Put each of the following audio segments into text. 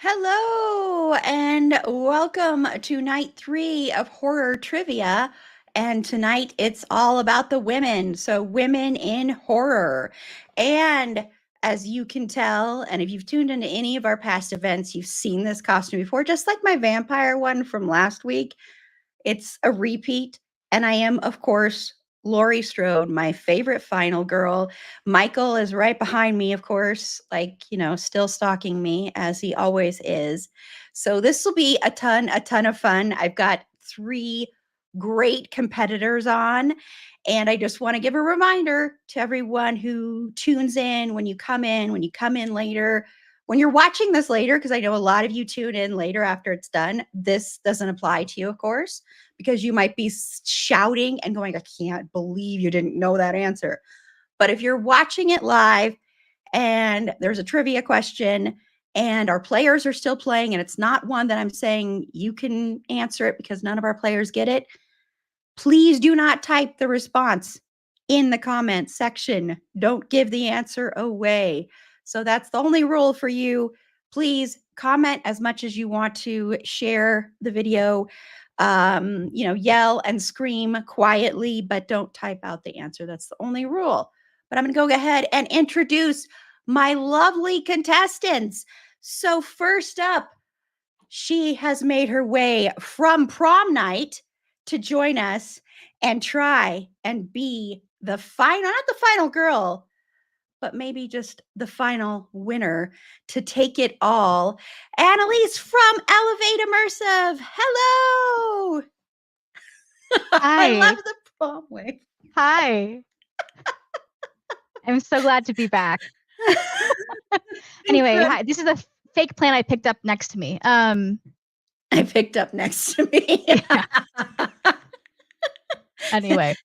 Hello, and welcome to night 3 of Horror Trivia. And tonight it's all about the women, so women in horror. And as you can tell, and if you've tuned into any of our past events, you've seen this costume before, just like my vampire one from last week. It's a repeat. And I am, of course, Laurie Strode, my favorite final girl. Michael is right behind me, of course, like, still stalking me as he always is. So this will be a ton of fun. I've got 3 great competitors on. And I just want to give a reminder to everyone who tunes in, when you come in later, when you're watching this later, because I know a lot of you tune in later after it's done, this doesn't apply to you, of course, because you might be shouting and going, I can't believe you didn't know that answer. But if you're watching it live and there's a trivia question and our players are still playing and it's not one that I'm saying you can answer it because none of our players get it, please do not type the response in the comments section. Don't give the answer away. So that's the only rule for you. Please comment as much as you want to, share the video, yell and scream quietly, but don't type out the answer. That's the only rule. But I'm going to go ahead and introduce my lovely contestants. So first up, she has made her way from prom night to join us and try and be the final, not the final girl, but maybe just the final winner to take it all. Annalise from Elevate Immersive. Hello. I Hi. love the prom wave. Hi. I'm so glad to be back. Anyway, hi. This is a fake plant I picked up next to me. I picked up next to me. Yeah. Anyway,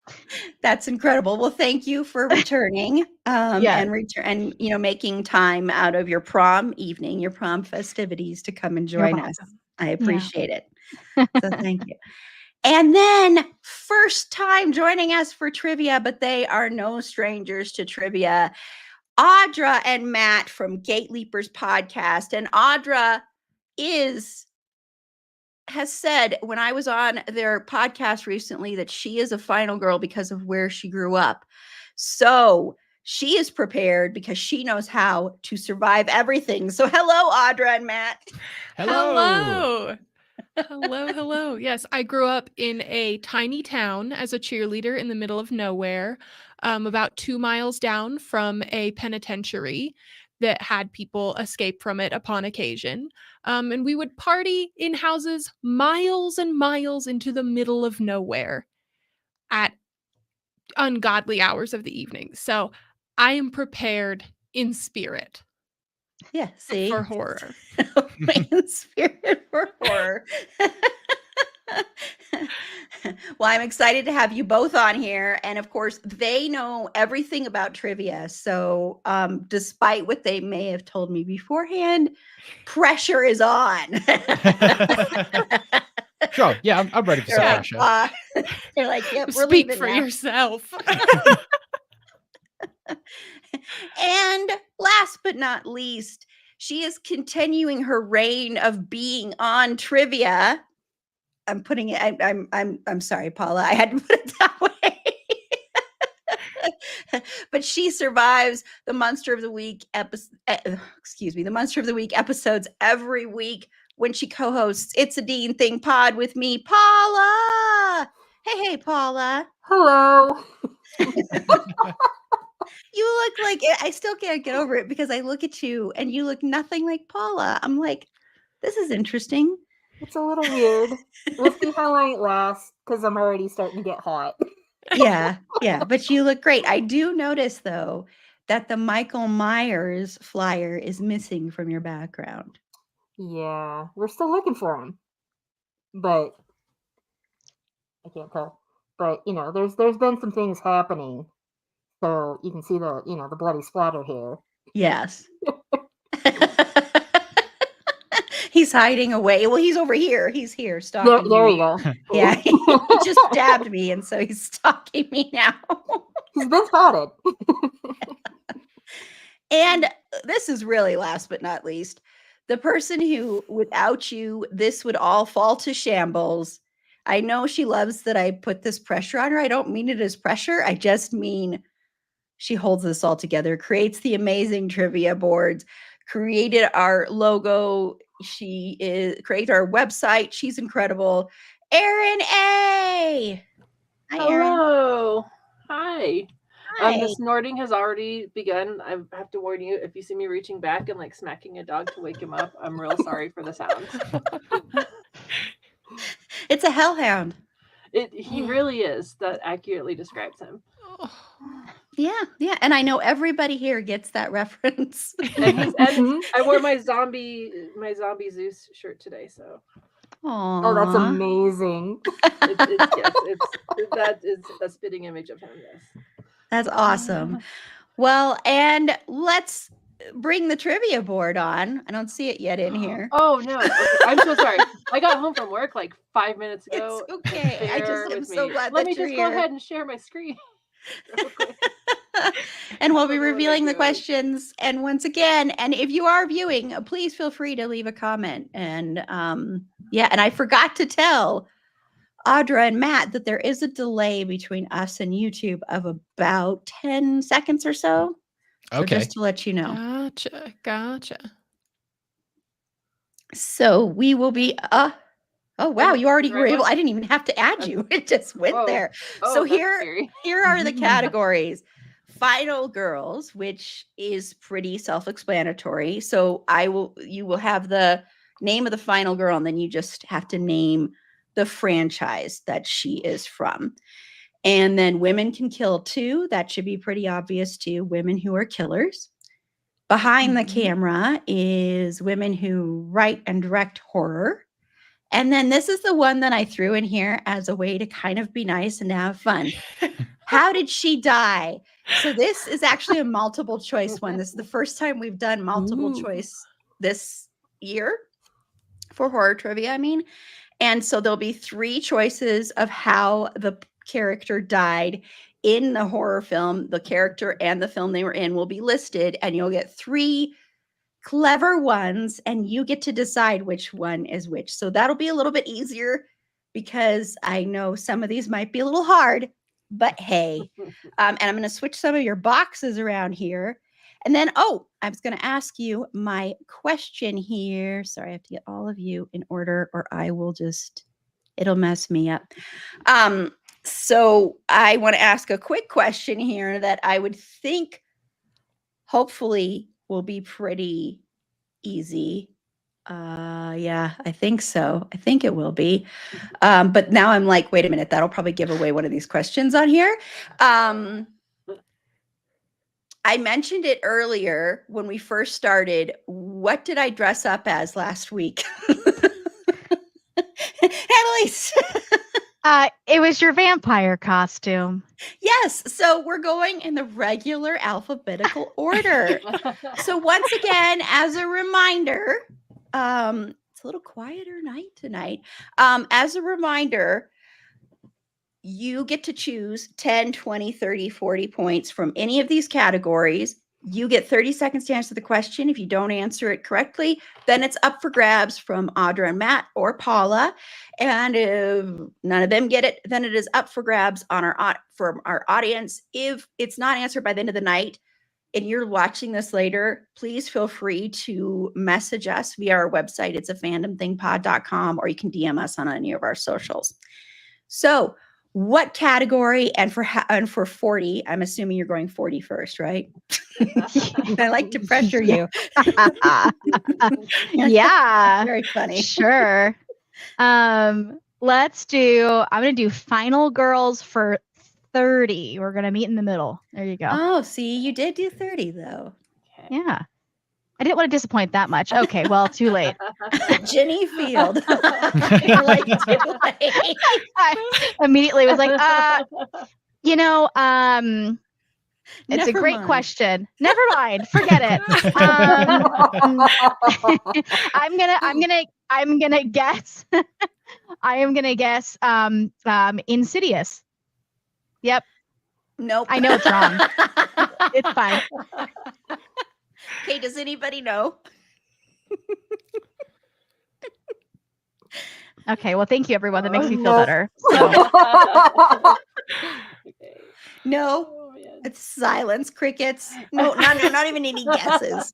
that's incredible. Well, thank you for returning Yes. and making time out of your prom evening, your prom festivities to come and You're join us. welcome. I appreciate it. So thank you. And then first time joining us for trivia, but they are no strangers to trivia. Audra and Matt from Gate Leapers podcast. And Audra has said when I was on their podcast recently that she is a final girl because of where she grew up. So she is prepared because she knows how to survive everything. So hello, Audra and Matt. Hello. Hello. Yes, I grew up in a tiny town as a cheerleader in the middle of nowhere, about 2 miles down from a penitentiary that had people escape from it upon occasion. And we would party in houses miles and miles into the middle of nowhere at ungodly hours of the evening. So I am prepared in spirit. Yeah, see? For horror. In spirit for horror. Well, I'm excited to have you both on here. And of course, they know everything about trivia. So despite what they may have told me beforehand, pressure is on. Sure. Yeah, I'm ready for some pressure. They're like, yep, we're Speak leaving for now. yourself. And last but not least, she is continuing her reign of being on trivia. I'm putting it. I'm sorry, Paula. I had to put it that way. But she survives the Monster of the Week the Monster of the Week episodes every week when she co-hosts It's a Dean Thing Pod with me, Paula. Hey, Paula. Hello. You look like I still can't get over it because I look at you and you look nothing like Paula. I'm like, this is interesting. It's a little weird. We'll see how long it lasts because I'm already starting to get hot. Yeah, but you look great. I do notice though that the Michael Myers flyer is missing from your background. Yeah, we're still looking for him, but I can't tell. But there's been some things happening, so you can see the bloody splatter here. Yes. He's hiding away. Well, he's over here. He's here stalking There me. you go. Yeah, he just stabbed me, and so he's stalking me now. He's been spotted. And this is really last but not least, the person who, without you, this would all fall to shambles. I know she loves that I put this pressure on her. I don't mean it as pressure. I just mean she holds this all together, creates the amazing trivia boards, created our logo. She created our website. She's incredible. Erin A. Hi, Erin. Hello. Hi. Hi. The snorting has already begun. I have to warn you, if you see me reaching back and like smacking a dog to wake him up, I'm real sorry for the sound. It's a hellhound. He really is. That accurately describes him. Yeah. And I know everybody here gets that reference. And I wore my zombie Zeus shirt today, so. Aww. Oh, that's amazing. It's a spitting image of him, yes. That's awesome. Well, and let's bring the trivia board on. I don't see it yet in here. Oh, no. Okay. I'm so sorry. I got home from work like 5 minutes ago. It's okay. I'm so glad Let that me you're just here. go ahead and share my screen. And we'll be revealing the questions. And once again, and if you are viewing, please feel free to leave a comment. And and I forgot to tell Audra and Matt that there is a delay between us and YouTube of about 10 seconds or so. Okay. Just to let you know. Gotcha. So we will be oh wow, you already were able. Right. I didn't even have to add you. It just went there. Oh, So that's scary. here are the categories. Final Girls, which is pretty self-explanatory. So you will have the name of the final girl, and then you just have to name the franchise that she is from. And then Women Can Kill Too. That should be pretty obvious too. Women who are killers. Behind the camera is Women Who Write and Direct Horror. And then this is the one that I threw in here as a way to kind of be nice and have fun. How did she die? So this is actually a multiple choice one. This is the first time we've done multiple choice this year for horror trivia, I mean. And so there'll be 3 choices of how the character died in the horror film. The character and the film they were in will be listed, and you'll get 3 clever ones, and you get to decide which one is which. So that'll be a little bit easier because I know some of these might be a little hard, but hey. And I'm going to switch some of your boxes around here. And then, I was going to ask you my question here. Sorry, I have to get all of you in order or I will it'll mess me up. So I want to ask a quick question here that I would think hopefully will be pretty easy. I think so. I think it will be. But now I'm like, wait a minute, that'll probably give away one of these questions on here. I mentioned it earlier when we first started. What did I dress up as last week? Annalise. It was your vampire costume. Yes. So we're going in the regular alphabetical order. So once again, as a reminder, it's a little quieter night tonight. As a reminder, you get to choose 10, 20, 30, 40 points from any of these categories. You get 30 seconds to answer the question. If you don't answer it correctly, then it's up for grabs from Audra and Matt or Paula. And if none of them get it, then it is up for grabs from our audience. If it's not answered by the end of the night and you're watching this later, please feel free to message us via our website. It's afandomthingpod.com, or you can DM us on any of our socials. So what category, and for 40, I'm assuming you're going 40 first, right? I like to pressure you. Yeah. Very funny. Sure. Let's do. I'm gonna do Final Girls for 30. We're gonna meet in the middle. There you go. Oh, see, you did do 30 though. Okay. Yeah. I didn't want to disappoint that much. Okay, well, too late. Jenny Field. You're like, too late. I immediately was like, it's a Never great mind. question. Never mind. Forget it. I'm gonna guess. I am gonna guess Insidious. Yep. Nope. I know it's wrong. It's fine. Okay, does anybody know? Okay, well, thank you, everyone. That makes me feel No. better. So, Okay. No. Oh, man. It's silence, crickets. No, not even any guesses.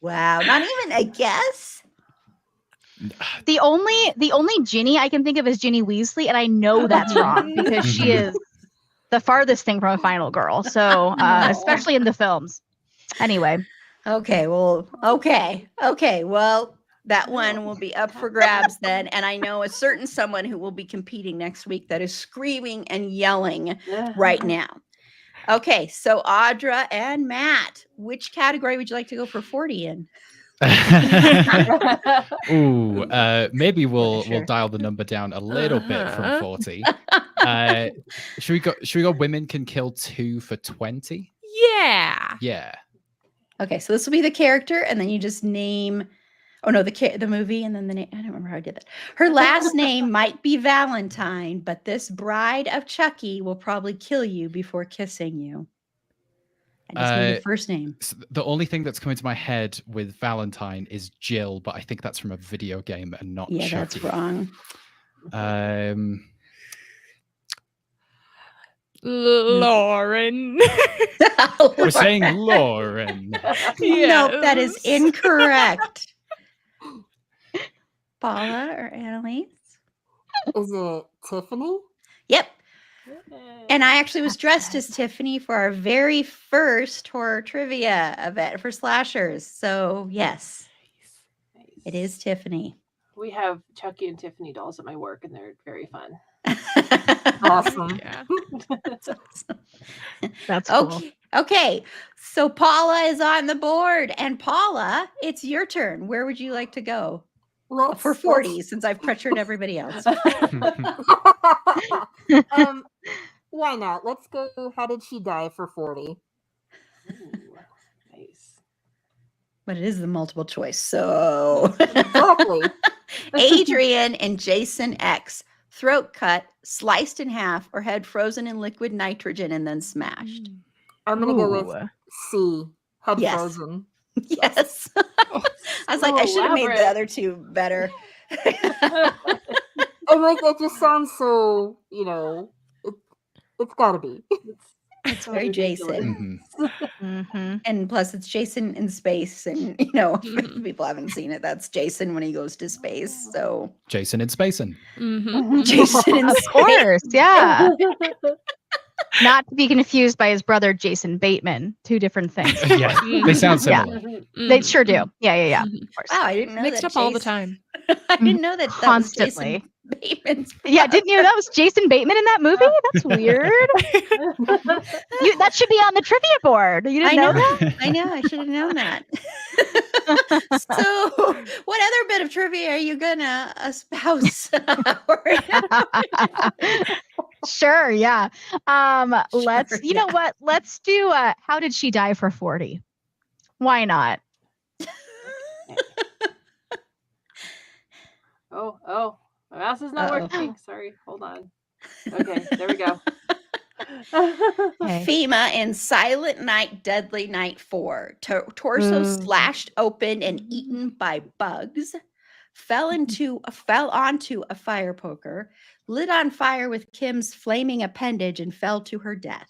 Wow, not even a guess. the only Ginny I can think of is Ginny Weasley, and I know that's wrong because she is the farthest thing from a final girl. So, especially in the films. Anyway, Okay, well, okay. Well, that one will be up for grabs then. And I know a certain someone who will be competing next week that is screaming and yelling right now. Okay, so Audra and Matt, which category would you like to go for 40 in? Ooh, maybe we'll Sure. dial the number down a little bit from 40. Should we go women can kill 2 for 20? Yeah. Yeah. Okay, so this will be the character, and then you just name. Oh no, the movie, and then the name. I don't remember how I did that. Her last name might be Valentine, but this bride of Chucky will probably kill you before kissing you. I just need the first name. So the only thing that's coming to my head with Valentine is Jill, but I think that's from a video game and not Yeah, Chucky. that's wrong. Lauren. We're saying Lauren. Nope, that is Yes. incorrect. Paula or Annalise? Is it Tiffany? Yep. And I actually was dressed as Tiffany for our very first horror trivia event for slashers. So yes, it is Tiffany. We have Chucky and Tiffany dolls at my work, and they're very fun. Awesome. Yeah. that's cool. Okay. So Paula is on the board, and Paula, it's your turn. Where would you like to go for 40? Since I've pressured everybody else. Why not? Let's go. How did she die for 40? Ooh, nice. But it is the multiple choice. So Exactly. Adrian and Jason X, throat cut, sliced in half, or head frozen in liquid nitrogen and then smashed. I'm gonna go with Ooh. C. Head Yes. frozen. Yes. I was like, I should have made the elaborate. other two better. And like that just sounds so, it's gotta be. It's very Jason. Mhm. And plus it's Jason in space. And if people haven't seen it, that's Jason when he goes to space. So Jason and Spacin. Mhm. Jason in Of space. course, yeah. Not to be confused by his brother Jason Bateman. Two different things. Yeah, they sound Yeah. similar. They sure do. Yeah. Mhm. Of course. Wow, I didn't know Mixed that up all the Jason- time. I didn't know that Constantly. was Jason Bateman's Yeah, didn't you know that was Jason Bateman in that movie? That's weird. That should be on the trivia board. You didn't know that? I know. I should have known that. So, what other bit of trivia are you gonna espouse? Sure, yeah. Let's Sure, you know what? Let's do how did she die for 40? Why not? Oh, my mouse is not Uh-oh. working. Sorry, hold on. Okay, there we go. Okay. FEMA in Silent Night, Deadly Night 4. Torso Ooh. slashed open and eaten by bugs. Fell onto a fire poker. Lit on fire with Kim's flaming appendage and fell to her death.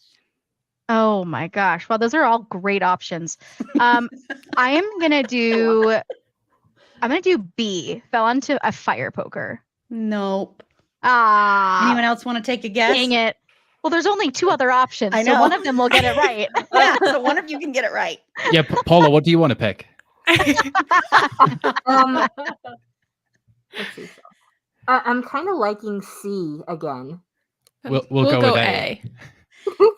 Oh my gosh. Well, those are all great options. I'm gonna do B. Fell onto a fire poker. Nope. Ah, Anyone else want to take a guess? dang it. Well, there's only two other options, I so know. one of them will get it right. Yeah, so one of you can get it right. Yeah, Paula, what do you want to pick? Let's see. I'm kind of liking C again. We'll go with A.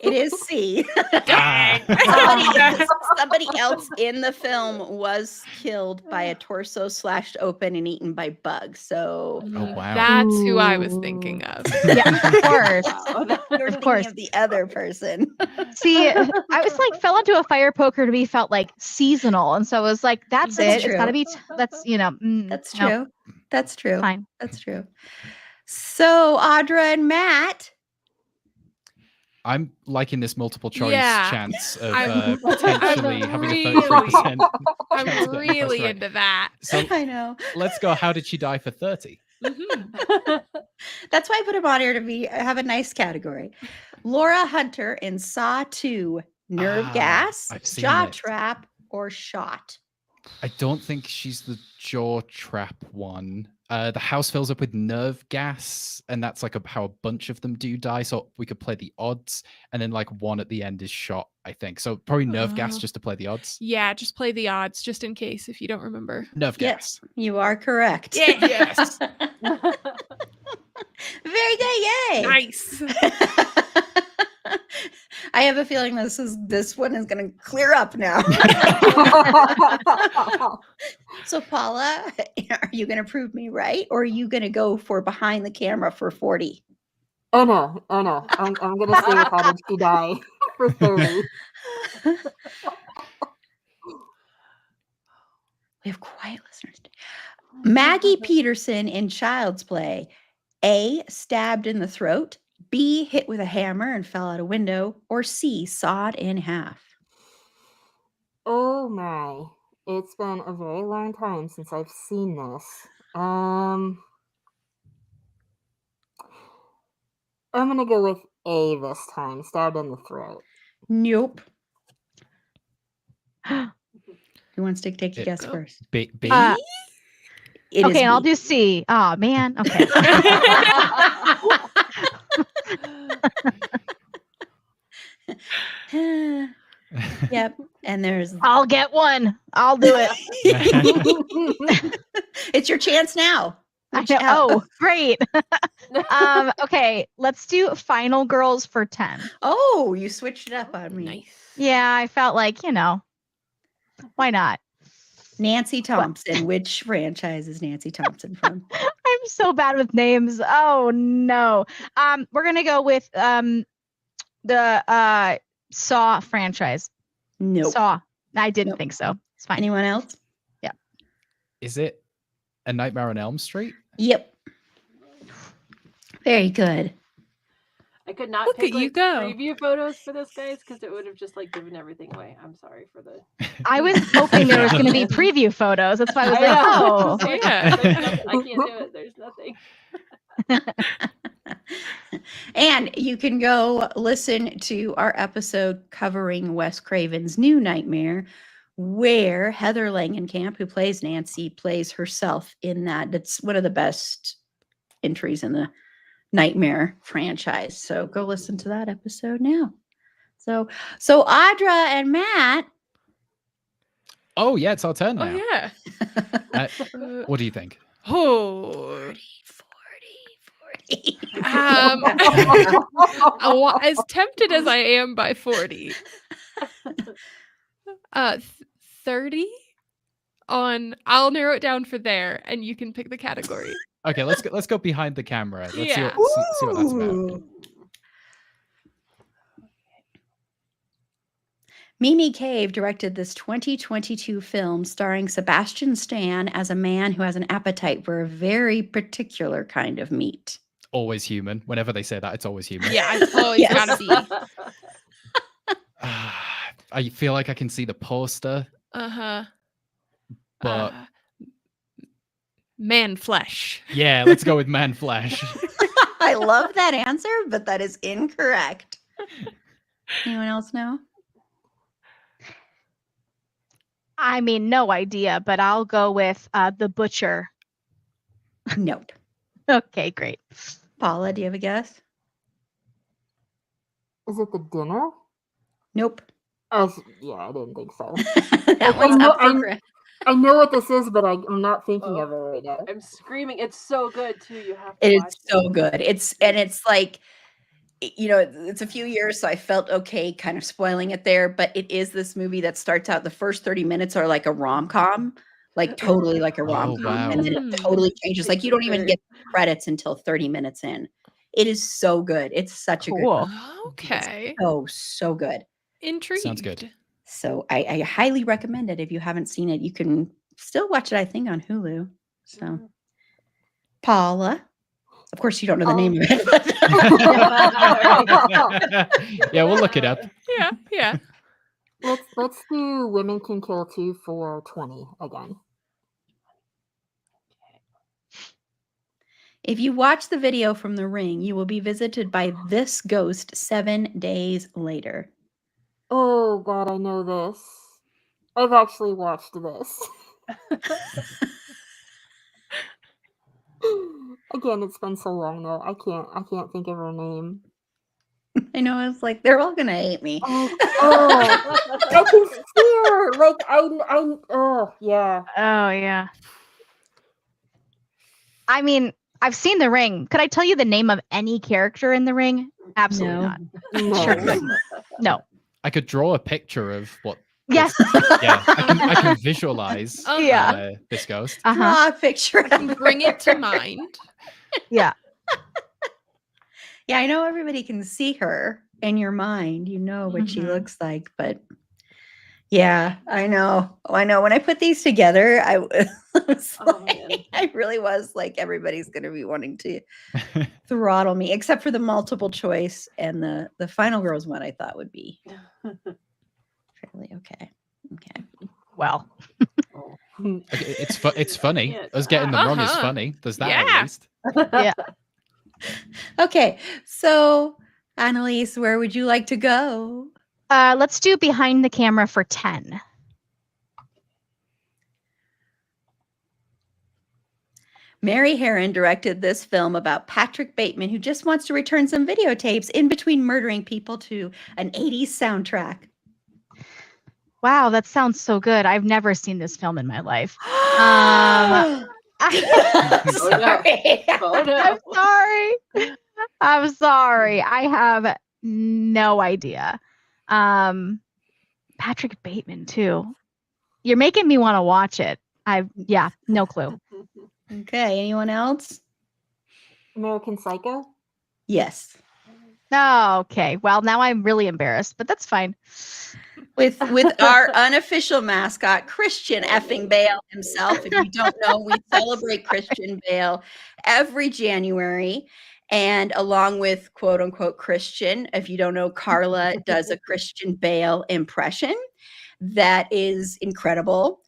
It is C. Ah. Somebody else in the film was killed by a torso slashed open and eaten by bugs. So Oh, wow. That's who I was thinking of. Yeah, of course. Wow, that- you're Of thinking course. of the other person. See, I was like, fell into a fire poker to me felt like seasonal. And so I was like, that's That's it. It's got to true. be, that's, That's no, true. That's true. fine. That's true. So Audra and Matt. I'm liking this multiple choice Yeah. chance of I'm- potentially I'm having really- a 33% I'm chance of getting this really right. into that. So I know. let's go. How did she die for 30? Mhm. That's why I put him on here to have a nice category. Laura Hunter in Saw 2, nerve Ah, gas, I've seen jaw it. trap, or shot. I don't think she's the jaw trap one. The house fills up with nerve gas, and that's like how a bunch of them do die. So we could play the odds, and then like one at the end is shot, I think. So probably nerve gas Oh. just to play the odds. Yeah, just play the odds just in case if you don't remember. Nerve Yes, gas. you are correct. Yes. Very good. Yay. Nice. I have a feeling this one is going to clear up now. So Paula, are you going to prove me right, or are you going to go for behind the camera for 40? Oh no. I'm gonna stay with how did she die for 30. We have quiet listeners. Maggie Peterson in Child's Play. A, stabbed in the throat. B, hit with a hammer and fell out a window. Or C, sawed in half. Oh my. It's been a very long time since I've seen this. I'm gonna go with A this time. Stabbed in the throat. Nope. Who wants to take a guess Go. first? B. It is Okay, and I'll B. do C. Oh, man. Okay. Yep. And there's I'll get one. I'll do it. it's your chance now. I Watch know. out. Oh, great. Okay, let's do Final Girls for 10. Oh, you switched it up on me. Nice. Yeah, I felt like, why not? Nancy Thompson. Which franchise is Nancy Thompson from? I'm so bad with names. Oh no. We're gonna go with the Saw franchise. Nope. Saw. I didn't Nope. think so. It's fine. Anyone else? Is it A Nightmare on Elm Street? Yep. Very good. I could not Look pick at you go. preview photos for this, guys, because it would have just like given everything away. I'm sorry for the. I was hoping there was gonna be preview photos. That's why I was like, oh. Yeah. I can't do it. There's nothing. And you can go listen to our episode covering Wes Craven's New Nightmare, where Heather Langenkamp, who plays Nancy, plays herself in that. That's one of the best entries in the Nightmare franchise. So go listen to that episode now. So Audra and Matt. Oh yeah, it's our turn now. Oh yeah. Uh, Uh, what do you think? oh. 40. As tempted as I am by 40. 30 on I'll narrow it down for there and you can pick the category. Okay, let's go behind the camera. Let's see, Yeah. see what that's about. Ooh. Mimi Cave directed this 2022 film starring Sebastian Stan as a man who has an appetite for a very particular kind of meat. Always human. Whenever they say that, it's always human. Yeah, it's always Yes. gotta be. I feel like I can see the poster, Uh-huh. but Man flesh. yeah, let's go with Man Flash. I love that answer, but that is incorrect. Anyone else know? I mean, no idea, but I'll go with The Butcher. Nope. Okay, great. Paula, do you have a guess? Is it the dinner? Nope. Yeah, I didn't think so. That one's know- up for I- grabs. I know what this is, but I'm not thinking of it right now. I'm screaming. It's so good too. You have to It is watch so it. good. It's like, you know, it's a few years, so I felt okay kind of spoiling it there, but it is this movie that starts out, the first 30 minutes are like a rom-com, like totally like a rom-com. wow. And then it Mm. totally changes. Like you don't even Very- get credits until 30 minutes in. It is so good. It's such a good Cool. movie. Okay. So good. Intrigued. good. So I highly recommend it. If you haven't seen it, you can still watch it, I think, on Hulu. So Paula, of course you don't know the name of it. But Yeah, we'll look it up. Yeah, yeah. Let's do Women Can Kill 2 for 20 again. if you watch the video from The Ring, you will be visited by this ghost 7 days later. Oh god, I know this. I've actually watched this. Again, it's been so long though. I can't think of her name. I know, it's like they're all gonna hate me. Oh, I can see her. Like oh yeah. Oh yeah. I mean, I've seen The Ring. Could I tell you the name of any character in The Ring? Absolutely No. not. No. Sure couldn't. No. I could draw a picture of what. Yes. Yeah, I can visualize. Yeah. This ghost. Uh-huh. Draw a picture of Bring it to her. mind. Yeah. Yeah, I know everybody can see her in your mind. You know what she Mhm. looks like, but yeah, I know. I know. When I put these together, I was Oh, like, man. I really was like, everybody's going to be wanting to throttle me, except for the multiple choice and the final girls one. I thought would be fairly okay. Okay. Well. Okay, it's funny. Yes. Us getting them wrong is Uh-huh. funny. There's that Yeah. at least. Okay. So, Annalise, where would you like to go? Let's do behind the camera for 10. Mary Herron directed this film about Patrick Bateman, who just wants to return some videotapes in between murdering people to an 80s soundtrack. Wow, that sounds so good. I've never seen this film in my life. I'm Oh, no. sorry. Oh, no. I'm sorry. I'm sorry. I have no idea. Patrick Bateman too. You're making me want to watch it. No clue. Okay, anyone else? American Psycho? Yes. Oh, okay. Well, now I'm really embarrassed, but that's fine. With our unofficial mascot, Christian effing Bale himself. If you don't know, we celebrate Christian Bale every January. And along with quote unquote Christian, if you don't know, Carla does a Christian Bale impression that is incredible.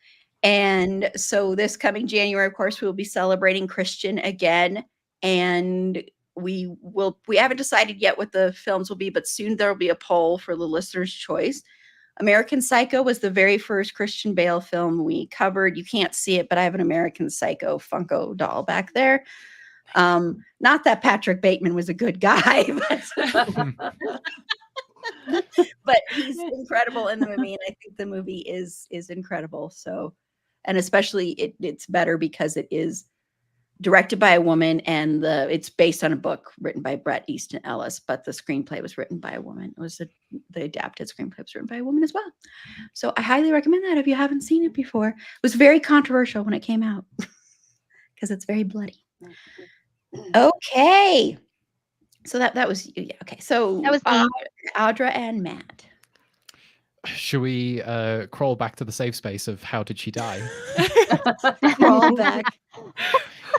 And so this coming January, of course, we will be celebrating Christian again. And we haven't decided yet what the films will be, but soon there will be a poll for the listener's choice. American Psycho was the very first Christian Bale film we covered. You can't see it, but I have an American Psycho Funko doll back there. Not that Patrick Bateman was a good guy, but he's incredible in the movie, and I think the movie is incredible. So, and especially it's better because it is directed by a woman, and it's based on a book written by Bret Easton Ellis, but the screenplay was written by a woman. It was the adapted screenplay was written by a woman as well. So I highly recommend that if you haven't seen it before. It was very controversial when it came out because it's very bloody. Okay. So that was yeah, okay. So That was me. Audra and Matt. Should we crawl back to the safe space of how did she die? Crawl back.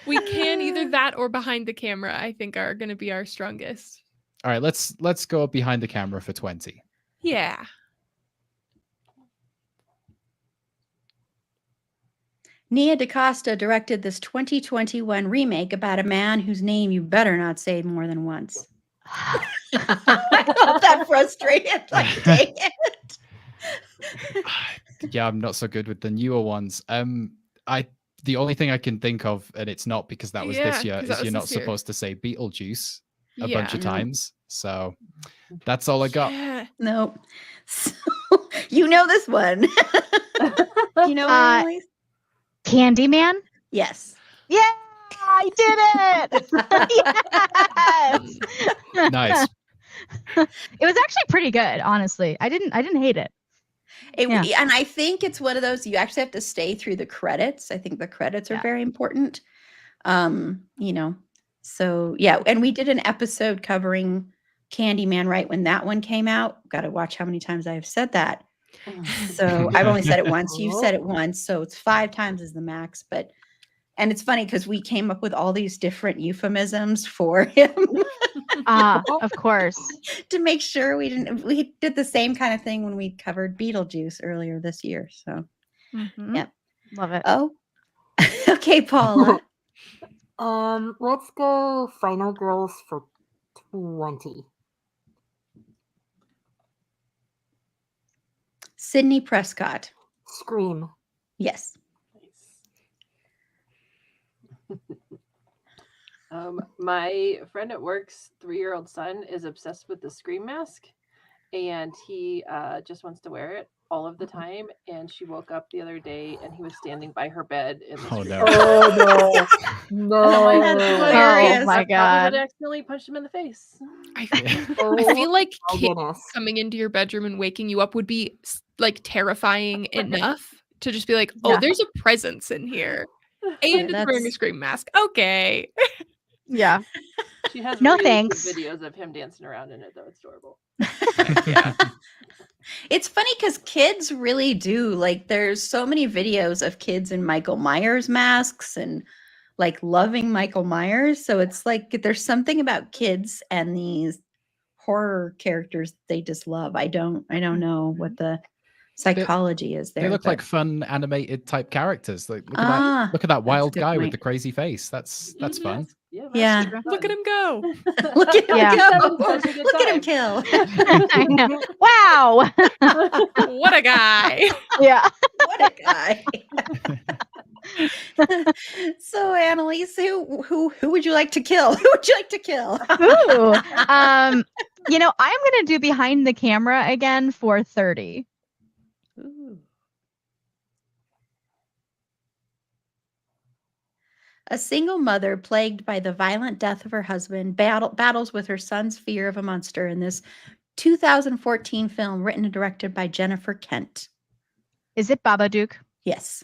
We can either that or behind the camera, I think, are going to be our strongest. All right, let's go behind the camera for 20. Yeah. Nia DaCosta directed this 2021 remake about a man whose name you better not say more than once. I felt that frustrated. Like, dang it. Yeah, I'm not so good with the newer ones. The only thing I can think of, and it's not because that was Yeah, this year, 'cause is that was you're not this year. supposed to say Beetlejuice a Yeah. bunch of times. So that's all I got. Yeah. No. So, you know this one. You know, Annalise? Candyman? Yes. Yeah, I did it. Yes. Nice. It was actually pretty good, honestly. I didn't hate it. Yeah. And I think it's one of those you actually have to stay through the credits. I think the credits are Yeah. very important. You know, so yeah, and we did an episode covering Candyman right when that one came out. Got to watch how many times I have said that. So I've only said it once. You've said it once, so it's 5 times is the max. And it's funny because we came up with all these different euphemisms for him Of course. to make sure we did the same kind of thing when we covered Beetlejuice earlier this year. So Mhm. Yep. Love it. oh, okay, Paula. Let's go Final Girls for 20. Sydney Prescott. Scream. Yes. My friend at work's 3-year-old son is obsessed with the Scream mask, and he just wants to wear it all of the time. And she woke up the other day, and he was standing by her bed in the Oh, Scream no. mask. Oh no! I'm like, That's "Well, hilarious. Oh my I probably would God. accidentally punched him in the face. I feel like Oh kids goodness! coming into your bedroom and waking you up would be like terrifying enough to just be like, oh, Yeah. there's a presence in here. And it's wearing a that's- Scream mask. Okay. Yeah. She has No really good thanks. videos of him dancing around in it, though. It's adorable. Yeah. It's funny because kids really do like. There's so many videos of kids in Michael Myers masks and like loving Michael Myers. So it's like there's something about kids and these horror characters they just love. I don't know what the psychology is there. They look but- like fun animated type characters. Like Ah, look at that wild good guy with point. the crazy face. That's fun. Yeah. Yeah. Look at him go. Look at him Yeah. go. Such a good Look at him time. kill. I know. Wow. What a guy. Yeah. What a guy. So Annalise, who would you like to kill? Who would you like to kill? Ooh. I'm gonna do behind the camera again for 30. Ooh. A single mother plagued by the violent death of her husband battles with her son's fear of a monster in this 2014 film written and directed by Jennifer Kent. Is it Babadook? Yes.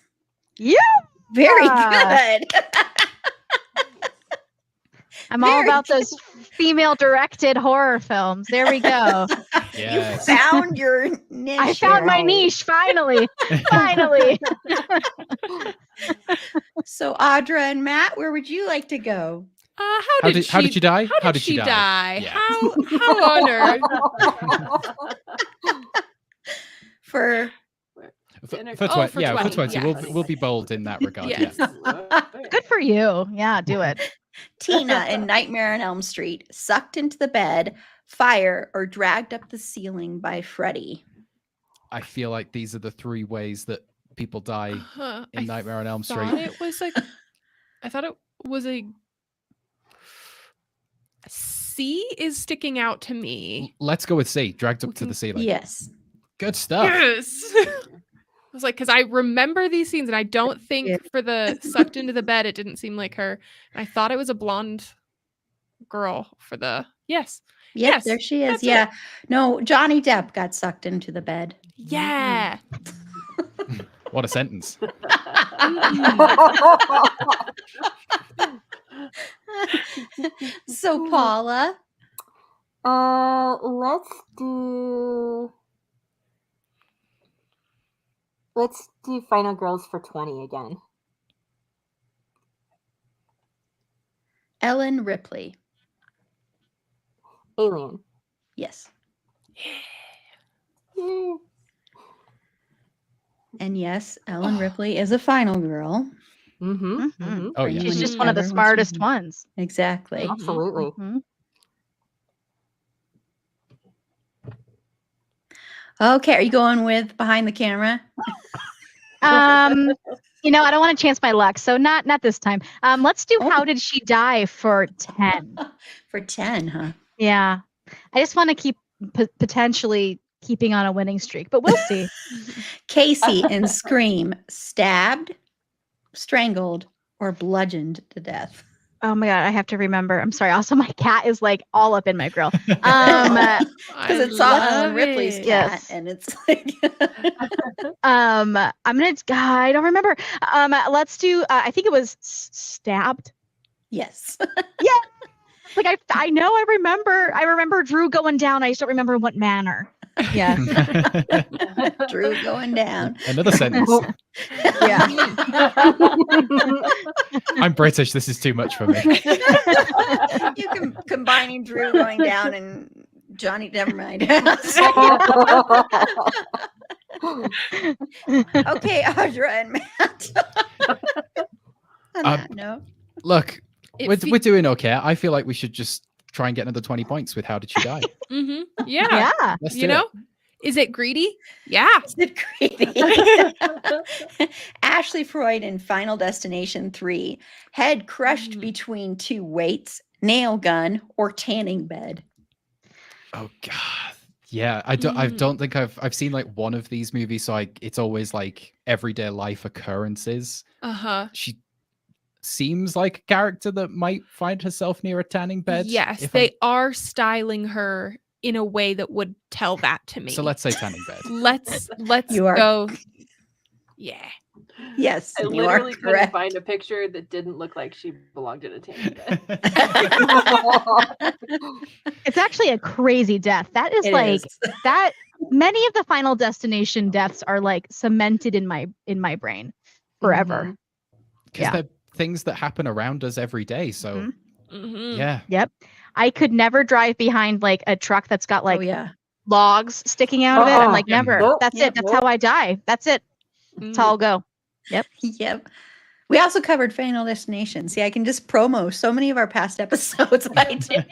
Yeah. Very Ah. good. I'm all Very about those female directed horror films. There we go. Yes. You found your niche. I found my here. niche finally. Finally. So Audra and Matt, where would you like to go? How did How did she die? How did she die? Yeah. How on earth? For For, Oh, for, for 20, yeah, for 20, 20. yes. We'll be bold in that regard. Yes. Yeah. Good for you. Yeah, do it. Tina in Nightmare on Elm Street, sucked into the bed, fire, or dragged up the ceiling by Freddy. I feel like these are the 3 ways that people die I in Nightmare on Elm thought Street. it was I thought it was a C is sticking out to me. Let's go with C. Dragged up to Okay. the ceiling. Yes. Good stuff. Yes. I was like, because I remember these scenes, and I don't think Yeah. for the sucked into the bed, it didn't seem like her. And I thought it was a blonde girl for the yes. Yep, Yes, there she is. that's it. Yeah. No, Johnny Depp got sucked into the bed. Yeah. What a sentence. So Paula, Let's do Final Girls for 20 again. Ellen Ripley. Alien. Yes. Yay. And yes, Ellen Ripley is a final girl. Mm-hmm. Mhm. Mm-hmm. Oh, yeah. She's When just one of the ever smartest was- ones. Exactly. Absolutely. Mhm. Okay, are you going with behind the camera? I don't want to chance my luck, so not this time. Let's do Oh. How Did She Die for 10. For 10, huh? Yeah. I just want to keep potentially keeping on a winning streak, but we'll see. Casey in Scream, stabbed, strangled, or bludgeoned to death? Oh my god, I have to remember. I'm sorry. Also, my cat is like all up in my grill. Because I it's all Ellen love Ripley's it. cat, Yes. and it's like I'm gonna. I don't remember. Let's do. I think it was stabbed. yes. Like I know. I remember. I remember Drew going down. I just don't remember what manner. Yeah. Drew going down. Another sentence. Yeah. I'm British. This is too much for me. You can combining Drew going down and Johnny. Never mind. Okay, Audra and Matt. On that note, Look, It we're, fe- we're doing okay. I feel like we should just try and get another 20 points with How Did She Die? Mhm. Yeah. Yeah. Let's You do know? Is it greedy? Yeah. is it creepy? Ashley Freud in Final Destination 3. Head crushed Mm. between two weights, nail gun, or tanning bed. Oh God. Yeah, I Mm. don't think I've seen like one of these movies, so it's always like everyday life occurrences. Uh-huh. She seems like a character that might find herself near a tanning bed. Yes, if they are styling her in a way that would tell that to me. So let's say tanning bed. let's You are- go. Yeah. Yes, I you are literally couldn't correct. find a picture that didn't look like she belonged in a tanning bed. It's actually a crazy death. That is It like is. that. Many of the Final Destination deaths are like cemented in my brain forever. Because Yeah. they're things that happen around us every day. So Mhm. Mhm. yeah. Yep. I could never drive behind like a truck that's got like Oh yeah. logs sticking out of it. I'm like, Yeah. never. Nope. That's Yep. it. That's how I die. That's it. That's how I'll go. Yep. We also covered Final Destination. See, I can just promo so many of our past episodes. I did.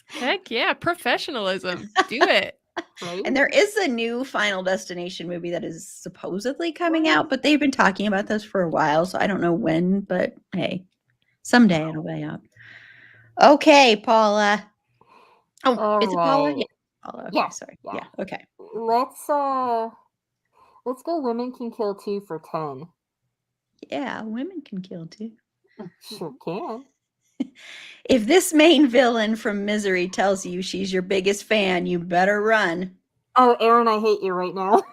Heck yeah, professionalism. Do it. Right? And there is a new Final Destination movie that is supposedly coming out, but they've been talking about this for a while, so I don't know when, but hey, someday it'll be out. Okay, Paula. Oh, is it Paula? Alright. Yeah, Paula. Okay, Yeah, sorry. yeah. Yeah, okay. Let's go Women Can Kill 2 for 10. Yeah, women can kill too. Sure can. If this main villain from Misery tells you she's your biggest fan, you better run. Oh, Aaron, I hate you right now.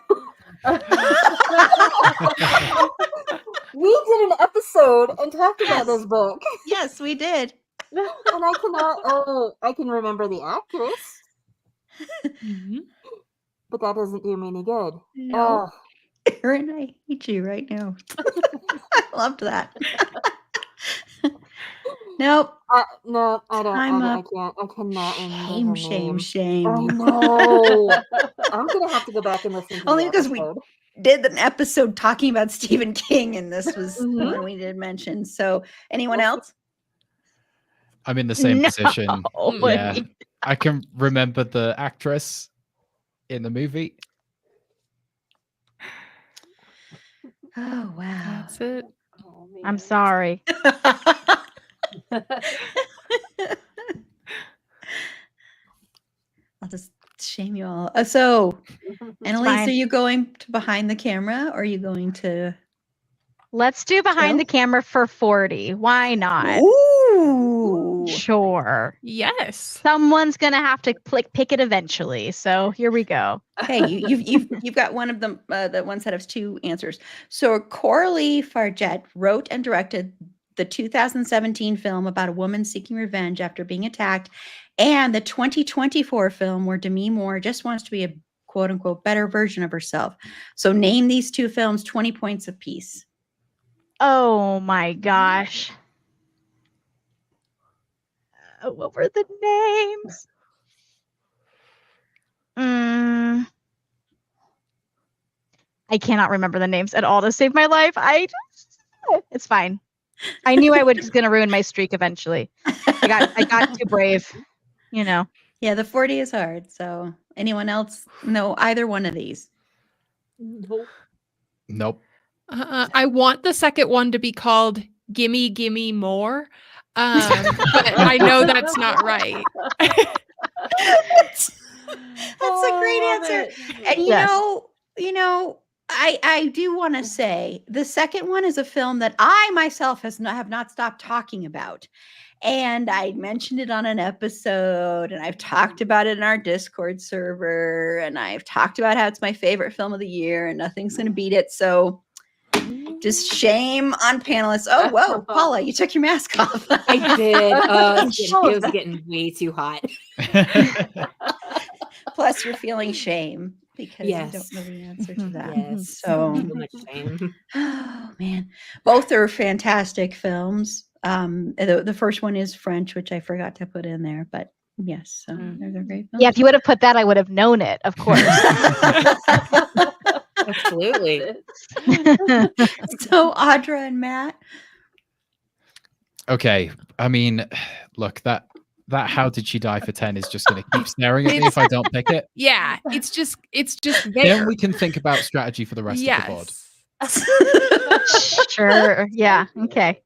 We did an episode and talked about this book. Yes, we did. And I cannot, I can remember the actress, Mhm. but that doesn't do me any good. No. Oh, Aaron, I hate you right now. I loved that. Nope. no, I don't. Time I up. can't. I cannot remember Shame, her shame, name. shame. Oh no! I'm gonna have to go back and listen to Only the because we episode. did an episode talking about Stephen King, and this was Mhm. one we did mention. So, anyone Well, else? I'm in the same No. position. Oh, Yeah. I can remember the actress in the movie. Oh wow. That's it. Oh, I'm man. sorry. I'll just shame you all. So, Annalise, fine. are you going to behind the camera, or are you going to? Let's do behind So? the camera for 40. Why not? Ooh. Sure. Yes. Someone's gonna have to pick it eventually. So here we go. Okay, you've got one of them, the ones that have two answers. So Coralie Fargette wrote and directed the 2017 film about a woman seeking revenge after being attacked, and the 2024 film where Demi Moore just wants to be a quote unquote better version of herself. So name these two films, 20 points apiece. Oh my gosh. What were the names? I cannot remember the names at all to save my life. It's fine. I knew I was going to ruin my streak eventually. I got too brave, you know. Yeah, the 40 is hard. So anyone else know either one of these? Nope. I want the second one to be called Gimme Gimme More. But I know that's not right. That's a great answer. And Yes. you know, I do want to say the second one is a film that I myself have not stopped talking about. And I mentioned it on an episode, and I've talked about it in our Discord server, and I've talked about how it's my favorite film of the year, and nothing's going to beat it. So just shame on panelists. Oh, whoa, Paula, you took your mask off. I did. It was getting way too hot. Plus, you're feeling shame because you Yes. don't know the answer to that. Yes. So, Too much shame. oh man, both are fantastic films. The first one is French, which I forgot to put in there, but yes, so they're great films. Yeah, if you would have put that, I would have known it, of course. Absolutely. So Audra and Matt. Okay, I mean, look, that How Did She Die for 10 is just going to keep staring at me if I don't pick it. Yeah, it's just Then there. we can think about strategy for the rest of the board. Yes. Sure. Yeah. Okay.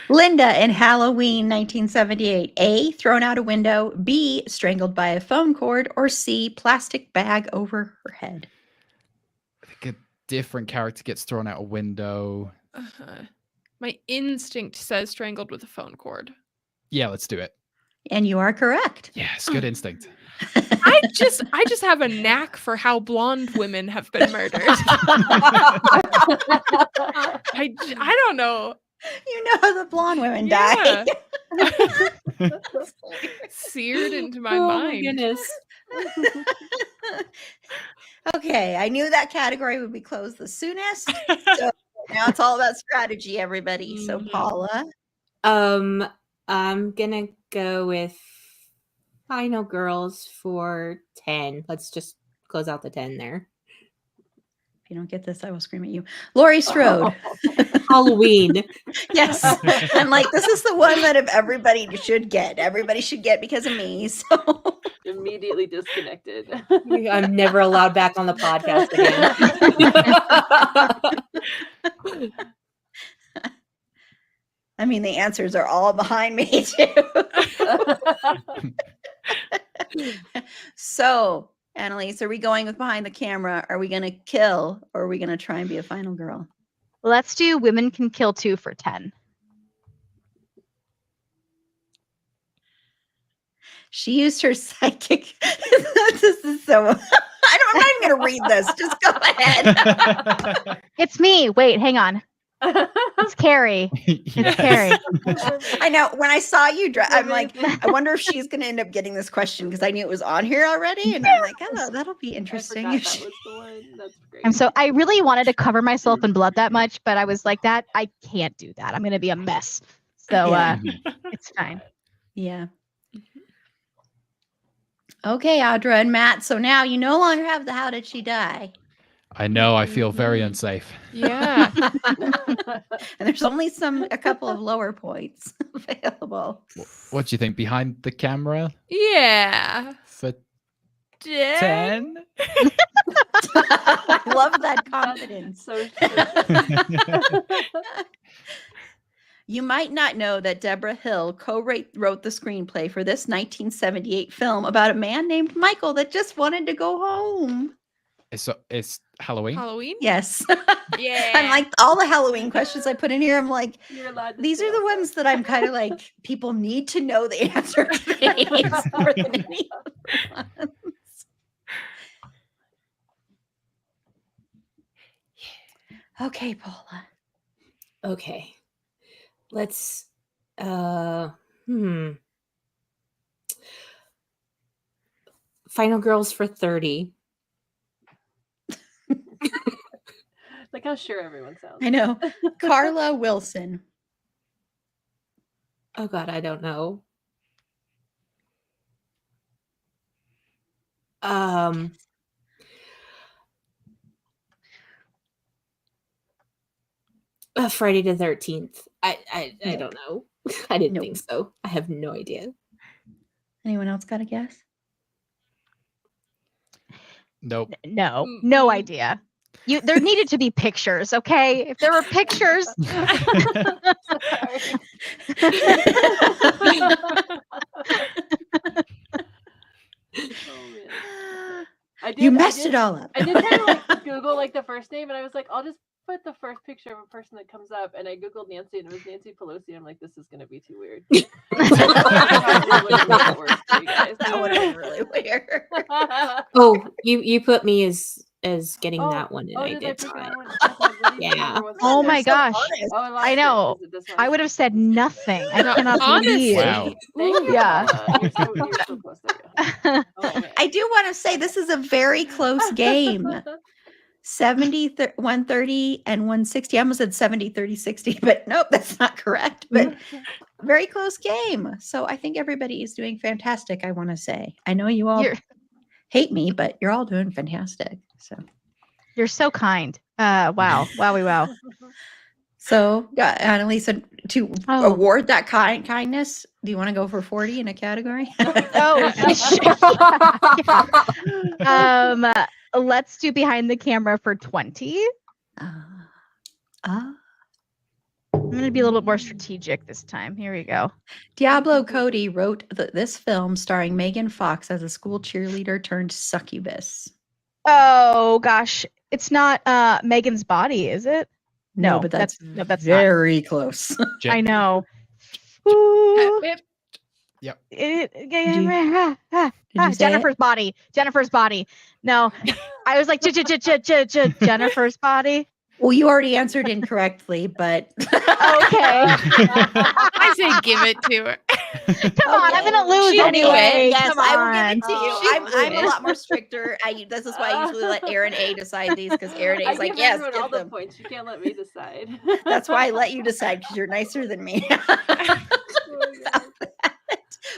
Linda in Halloween 1978. A, thrown out a window. B, strangled by a phone cord. Or C, plastic bag over her head. I think a different character gets thrown out a window. My instinct says strangled with a phone cord. Yeah, let's do it. And you are correct. Yes, good instinct. I just have a knack for how blonde women have been murdered. I don't know. You know how the blonde women die. Yeah. Seared into my Oh mind. goodness. Okay, I knew that category would be closed the soonest. So now it's all about strategy, everybody. So Mhm. Paula. I'm gonna go with Final Girls for 10. Let's just close out the 10 there. If you don't get this, I will scream at you. Laurie Strode. Halloween. Yes. I'm like, this is the one that if everybody should get. Everybody should get because of me. So Immediately disconnected. I'm never allowed back on the podcast again. I mean, the answers are all behind me too. So, Annalise, are we going with behind the camera? Are we going to kill or are we going to try and be a final girl? Let's do Women Can Kill 2 for 10. She used her psychic. This is so. I'm not even going to read this. Just go ahead. It's me. Wait, hang on. It's Carrie. It's Carrie. I know. When I saw you, I'm like, I wonder if she's going to end up getting this question because I knew it was on here already, and I'm like, oh, that'll be interesting. I If forgot she- that was the one. That's great. And so I really wanted to cover myself in blood that much, but I was like, that I can't do that. I'm gonna be a mess. So Yeah. it's fine. Yeah. Okay, Audra and Matt. So now you no longer have the how did she die? I know, I feel very unsafe. Yeah. And there's only a couple of lower points available. What do you think? Behind the camera Yeah. for Yeah. 10? I love that confidence. So You might not know that Deborah Hill co-wrote the screenplay for this 1978 film about a man named Michael that just wanted to go home. It's Halloween. Halloween? Yes. Yeah. I'm like, all the Halloween questions I put in here, I'm like, you're allowed to these say are the also. ones that I'm kind of like, people need to know the answer to these more than any other ones. Okay, Paula. Okay. Let's Final Girls for 30. Like how sure everyone sounds. I know. Carla Wilson. Oh god, I don't know. Friday the 13th. I Nope. don't know. I didn't Nope. think so. I have no idea. Anyone else got a guess? Nope. No, Mm, no mm. idea. There needed to be pictures, okay? If there were pictures, Oh, man. You messed it all up. I did kind of like Google like the first name, and I was like, I'll just put the first picture of a person that comes up, and I Googled Nancy, and it was Nancy Pelosi. I'm like, this is gonna be too weird. That would have been really weird. Oh, you put me as getting Oh, that one, and I did did pick not. that one? Okay, what do you Yeah. think? Or was Oh it- my gosh. Oh, I lost I it. know. Is it this one? I would have said nothing. I No, cannot honestly. believe. Wow. Thank you. Yeah. Paula. You're so close. There you go. Oh, man. I do want to say this is a very close game. 70, 130, and 160. I almost said 70, 30, 60, but nope, that's not correct. But very close game. So I think everybody is doing fantastic, I want to say. I know you all You're hate me, but you're all doing fantastic. you're so kind. Wow. Wowie wow. So Annalisa, to Oh. award that kindness, do you want to go for 40 in a category? Oh, let's do behind the camera for 20. I'm gonna be a little bit more strategic this time. Here we go. Diablo Cody wrote this film starring Megan Fox as a school cheerleader turned succubus. Oh gosh, it's not Megan's Body, is it? No, but that's not. very close. I know. Ooh. Yep. you say Jennifer's Body. Jennifer's Body. No, I was like Jennifer's Body. Well, you already answered incorrectly, but Okay. I say give it to her. Come on, I'm gonna lose She'll do anyway. it. Yes, Come I will on. give it to you. She'll I'm do a it. lot more stricter. This is why I usually let Aaron A decide these because Aaron A I is like, give yes, everyone give all the them. points. You can't let me decide. That's why I let you decide because you're nicer than me.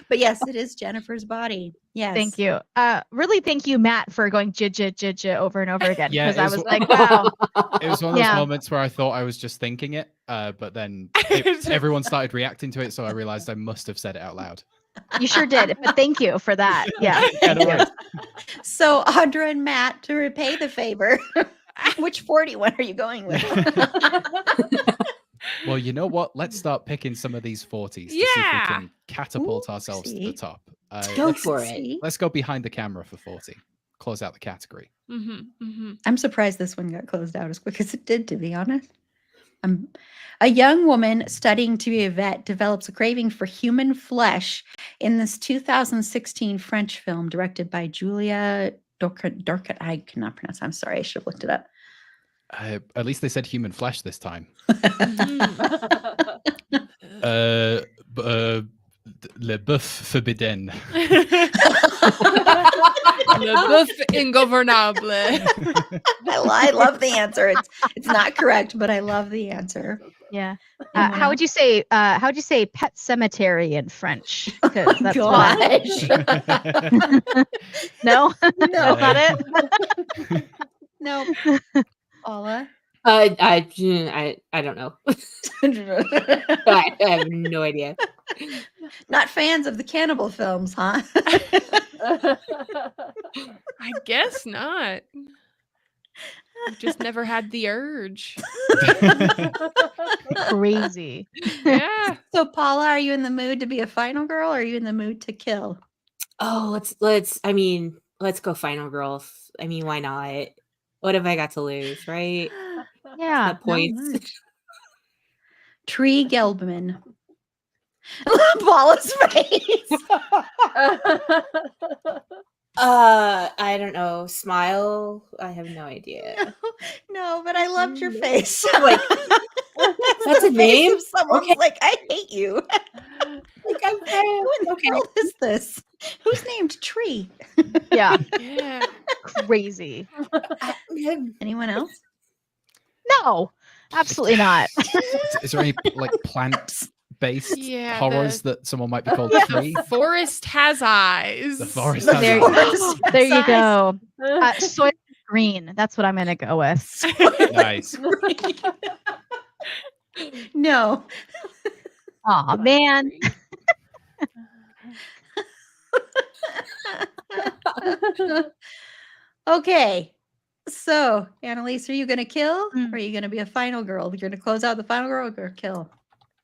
But yes, it is Jennifer's Body. Yes. Thank you. Really thank you, Matt, for going j over and over again. Yeah, Because it I was- was like, wow. It was one of those Yeah. moments where I thought I was just thinking it, but then everyone started reacting to it, so I realized I must have said it out loud. You sure did. But thank you for that. Yeah. Yeah, no worries. So Audra and Matt, to repay the favor, which 41 are you going with? Well, you know what? Let's start picking some of these 40s to see if we Yeah. can catapult ourselves to the Oopsie. top. Go let's, for it. See? let's go behind the camera for 40. Close out the category. I'm surprised this one got closed out as quick as it did, to be honest. A young woman studying to be a vet develops a craving for human flesh in this 2016 French film directed by Julia Dorcat. I cannot pronounce. I'm sorry. I should have looked it up. At least they said human flesh this time. Le Boeuf Forbidden. Le boeuf ingovernable. I love the answer. It's not correct, but I love the answer. Yeah. Anyone How would you say pet cemetery in French? Because that's what I- Gosh. No? No. That's not it? No. Paula. I don't know. I have no idea. Not fans of the cannibal films, huh? I guess not. I've just never had the urge. Crazy. Yeah. So Paula, are you in the mood to be a final girl or are you in the mood to kill? Oh, let's go final girls. I mean, why not? What have I got to lose, right? Yeah. The points. much. Tree Gelbman. Paula's face. I don't know. Smile. I have no idea. No, but I loved your face. Like, that's a The face name? of someone's Okay. like, I hate you. Like, I'm Who in the okay. hell is this? Who's named Tree? Yeah. Yeah. Crazy. Anyone else? No, absolutely not. Is there any like plant-based Yeah, horrors that someone might be called Yeah. Tree? The forest has eyes. The forest The has There, forest. there you Size. go. Soy green. That's what I'm gonna go with. Nice. No. Oh man. Okay. So, Annalise, are you going to kill Mm. or are you going to be a final girl? You're going to close out the final girl or kill?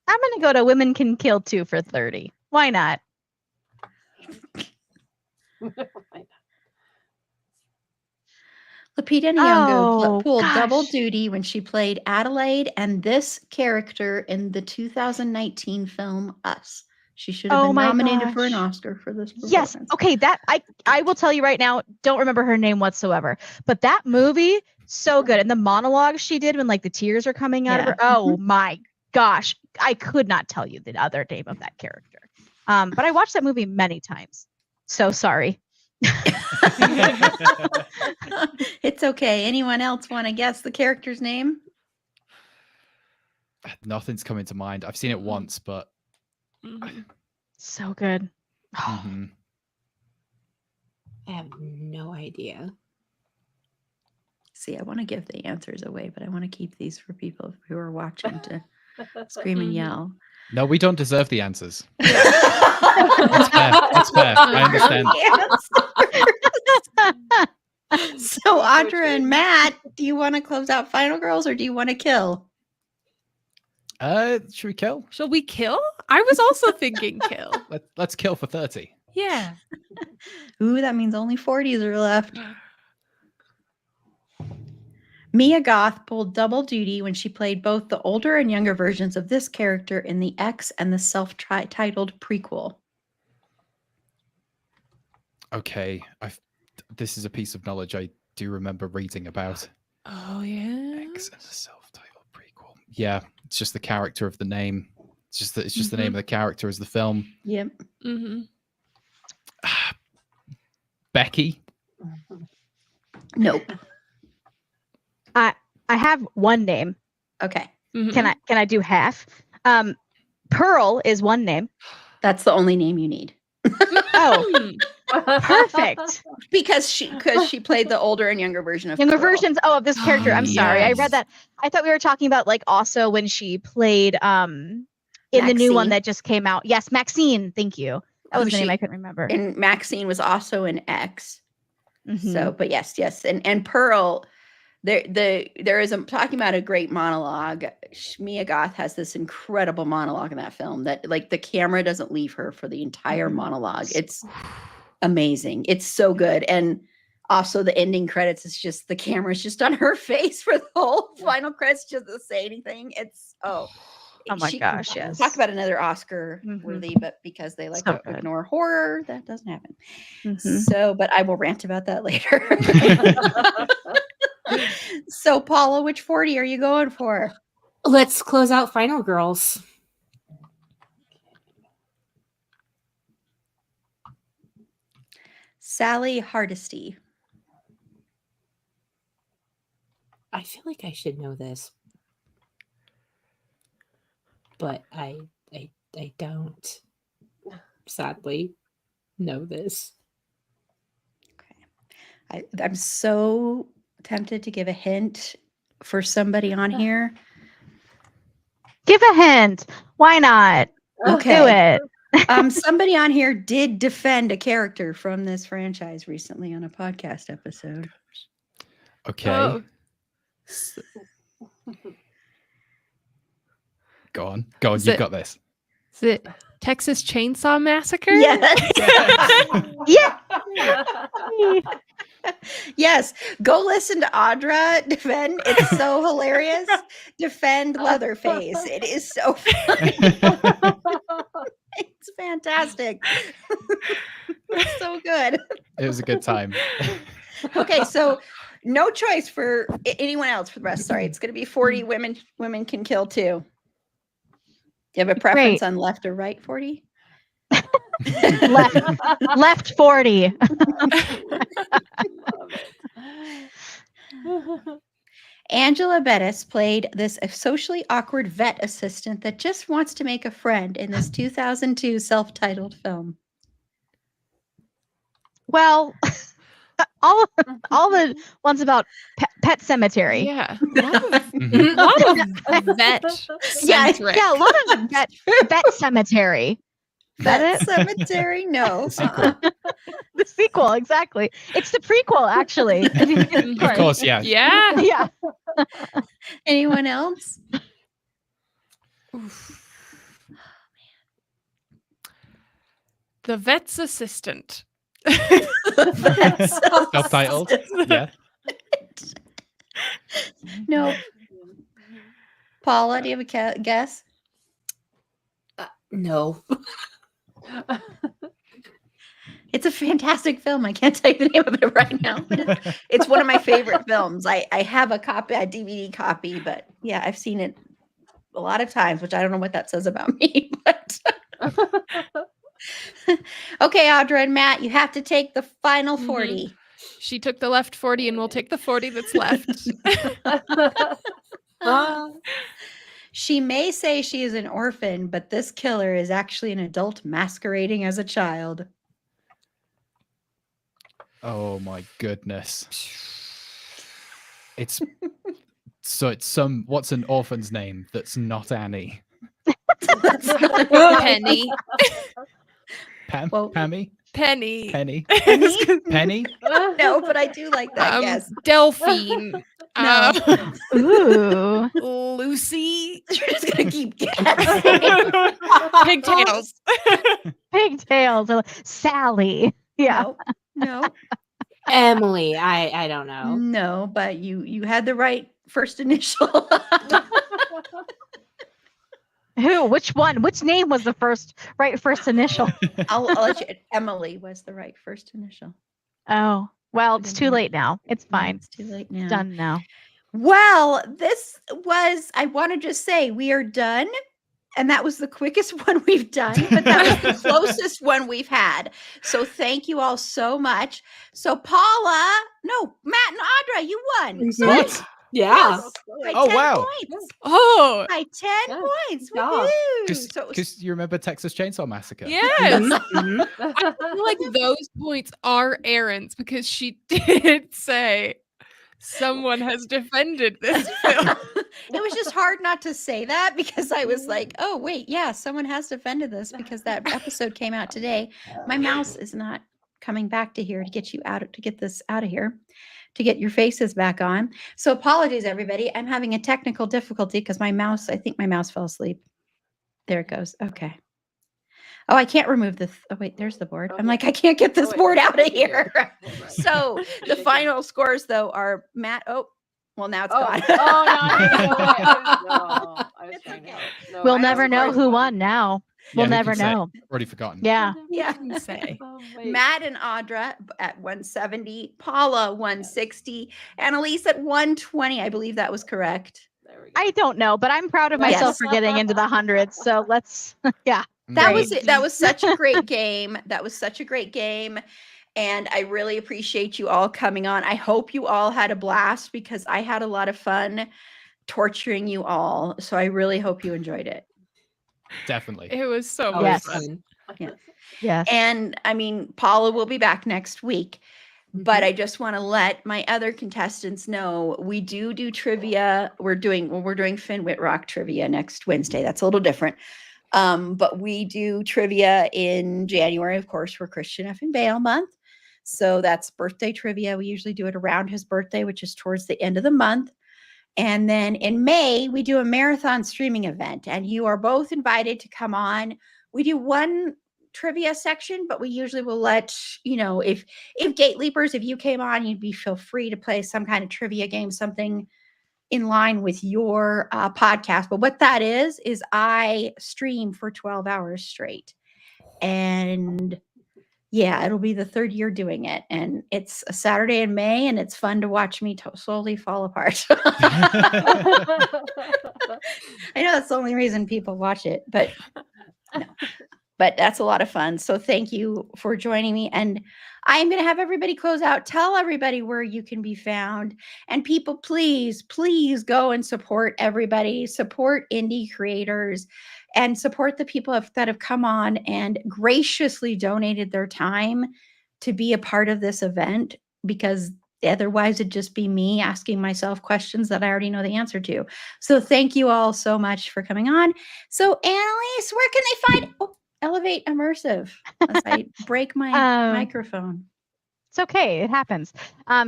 I'm gonna go to Women Can Kill 2 for 30. Why not? Lupita Nyong'o Oh, pulled double gosh. duty when she played Adelaide and this character in the 2019 film Us. She should have Oh been my nominated for an gosh. Oscar for this Yes. performance. Okay. That I will tell you right now. Don't remember her name whatsoever. But that movie, so good. And the monologue she did when like the tears are coming out of Yeah. her. Oh my gosh. I could not tell you the other name of that character. But I watched that movie many times. So sorry. It's okay. Anyone else want to guess the character's name? Nothing's coming to mind. I've seen it once, but Mhm. So good. mhm. I have no idea. See, I want to give the answers away, but I want to keep these for people who are watching to scream and Mhm. yell. No, we don't deserve the answers. That's fair. That's fair. I understand. So, Audra and Matt, do you want to close out Final Girls or do you want to kill? Should we kill? Shall we kill? I was also thinking kill. Let's kill for 30. Yeah. Ooh, that means only 40s are left. Mia Goth pulled double duty when she played both the older and younger versions of this character in the X and the self-titled prequel. Okay, this is a piece of knowledge I do remember reading about. Oh yeah. X and the self-titled prequel. Yeah, it's just the character of the name. It's just the name of the character as the film. Yep. Mm-hmm. Becky. Nope. I have one name. Okay. Mm-hmm. Can I do half? Pearl is one name. That's the only name you need. Oh, perfect. Because she played the older and younger version of Younger Pearl. versions of this character. I'm sorry. I Yes. read that. I thought we were talking about like also when she played in the new one Maxine. that just came out. Yes, Maxine. Thank you. That was Who the name she- I couldn't remember. And Maxine was also an X. Mhm. So, but yes. And Pearl, there is talking about a great monologue. Mia Goth has this incredible monologue in that film that like the camera doesn't leave her for the entire monologue. It's amazing. It's so good. And also the ending credits is just the camera's just on her face for the whole final credits, just doesn't say anything. It's Oh my gosh, yes. Talk about another Oscar Mhm. worthy, but because they like So to good. ignore horror, that doesn't happen. Mhm. So, but I will rant about that later. So, Paula, which 40 are you going for? Let's close out Final Girls. Sally Hardesty. I feel like I should know this, but I don't. Sadly, know this. I'm so tempted to give a hint for somebody on here. Give a hint. Why not? Okay. Do it. Somebody on here did defend a character from this franchise recently on a podcast episode. Okay. Oh. Go on. Is You've it- got this. Is it Texas Chainsaw Massacre? Yes. Yeah. Yes. Go listen to Audra defend. It's so hilarious. Defend Leatherface. It is so funny. It's fantastic. It's so good. It was a good time. Okay, so no choice for anyone else for the rest. Sorry, it's going to be 40 women. Women can kill too. Do you have a preference on left or right 40? Left 40. Angela Bettis played this socially awkward vet assistant that just wants to make a friend in this 2002 self-titled film. Well, all the ones about Pet Cemetery. Yeah. A lot of, Mhm. a lot of vet Yeah, centric. Yeah, a lot of Vet Cemetery. Is that Vet it? Cemetery? No. sequel. The sequel, exactly. It's the prequel, actually. Of course, yeah. Yeah. Yeah. Anyone else? The vet's assistant. That's so Self-titled. Yeah. Nope. Paula, do you have a guess? No. It's a fantastic film. I can't tell you the name of it right now, but it's one of my favorite films. I have a copy, a DVD copy, but yeah, I've seen it a lot of times, which I don't know what that says about me. But okay, Audra and Matt, you have to take the final 40. She took the left 40 and we'll take the 40 that's left. She may say she is an orphan, but this killer is actually an adult masquerading as a child. Oh my goodness. It's so it's some what's an orphan's name that's not Annie? Penny. Well, Pammy? Penny. Penny? Penny? Penny? No, but I do like that guess. Delphine. No. Ooh. Lucy. You're just gonna keep guessing. Pigtails. Pigtails. Sally. Yeah. No, Emily. I don't know. no, but you had the right first initial. Who? Which one? Which name was the first initial? I'll let you. Emily was the right first initial. Oh, well, it's too late now. It's fine. It's too late now. It's done now. Well, this was, I want to just say we are done. And that was the quickest one we've done, but that was the closest one we've had. So thank you all so much. So Paula, no, Matt and Audra, you won. So What? Yeah. by Oh, 10 wow. points. Oh, By 10 Yeah, points. good job. Woohoo. So it was- Because you remember Texas Chainsaw Massacre? yes. Mhm. I feel like those points are Aaron's because she did say someone has defended this film. it was just hard not to say that because I was like, oh, wait, yeah, someone has defended this because that episode came out today. My mouse is not coming back to here to get you out, to get this out of here, to get your faces back on. So apologies, everybody. I'm having a technical difficulty because my mouse, I think my mouse fell asleep. There it goes. Okay. Oh, I can't remove this. Oh, wait, there's the board. I'm like, I can't get this wait, board out of you did. here. So the final scores, though, are Matt. Oh, well, now it's Oh, gone. no, I was It's trying to okay. help. No, We'll I never was know first who one. won now. We'll who never can say? know. Already forgotten. Yeah. Yeah. Can say. Oh, wait. Matt and Audra at 170, Paula 160, Annalise at 120. I believe that was correct. There we go. I don't know, but I'm proud of Yes. myself for getting into the hundreds. So let's, yeah. That Great. was it. That was such a great game. That was such a great game. And I really appreciate you all coming on. I hope you all had a blast because I had a lot of fun torturing you all. So I really hope you enjoyed it. Definitely. It was so Oh, much Yes. fun. Yes. And I mean, Paula will be back next week. But I just want to let my other contestants know we do trivia. We're doing Finn Whitrock trivia next Wednesday. That's a little different. But we do trivia in January, of course, for Christian F. and Bale month. So that's birthday trivia. We usually do it around his birthday, which is towards the end of the month. And then in May, we do a marathon streaming event, and you are both invited to come on. We do one trivia section, but we usually will let, if Gate Leapers, if you came on, feel free to play some kind of trivia game, something in line with your podcast. But what that is I stream for 12 hours straight. And yeah, it'll be the third year doing it. And it's a Saturday in May, and it's fun to watch me slowly fall apart. I know that's the only reason people watch it, but no. But that's a lot of fun. So thank you for joining me. And I'm going to have everybody close out. Tell everybody where you can be found. And people, please, please go and support everybody. Support indie creators and support the people that have come on and graciously donated their time to be a part of this event, because otherwise it'd just be me asking myself questions that I already know the answer to. So thank you all so much for coming on. So Annalise, where can they find... Elevate Immersive as I break my microphone. It's okay. It happens.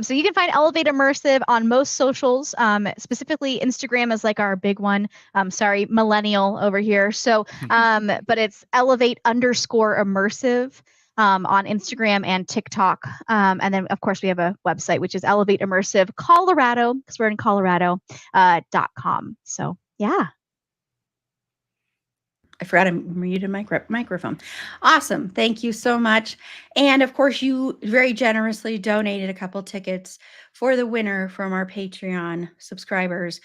So you can find Elevate Immersive on most socials, specifically Instagram is like our big one. Sorry, millennial over here. So, but it's Elevate_Immersive. on Instagram and TikTok. And then, of course, we have a website, which is Elevate Immersive Colorado, because we're in Colorado, .com. So, yeah. I forgot to mute a microphone. Awesome. Thank you so much. And of course, you very generously donated a couple tickets for the winner from our Patreon subscribers,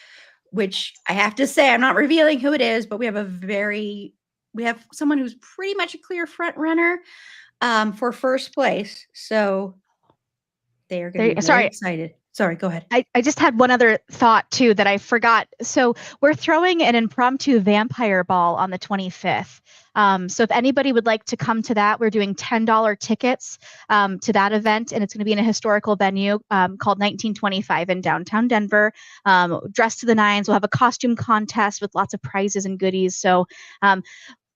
which I have to say, I'm not revealing who it is, but we have someone who's pretty much a clear front runner for first place. So they are going to be very excited. Sorry, go ahead. I just had one other thought too that I forgot. So we're throwing an impromptu vampire ball on the 25th. So if anybody would like to come to that, we're doing $10 tickets to that event, and it's going to be in a historical venue called 1925 in downtown Denver. Dressed to the nines. We'll have a costume contest with lots of prizes and goodies. So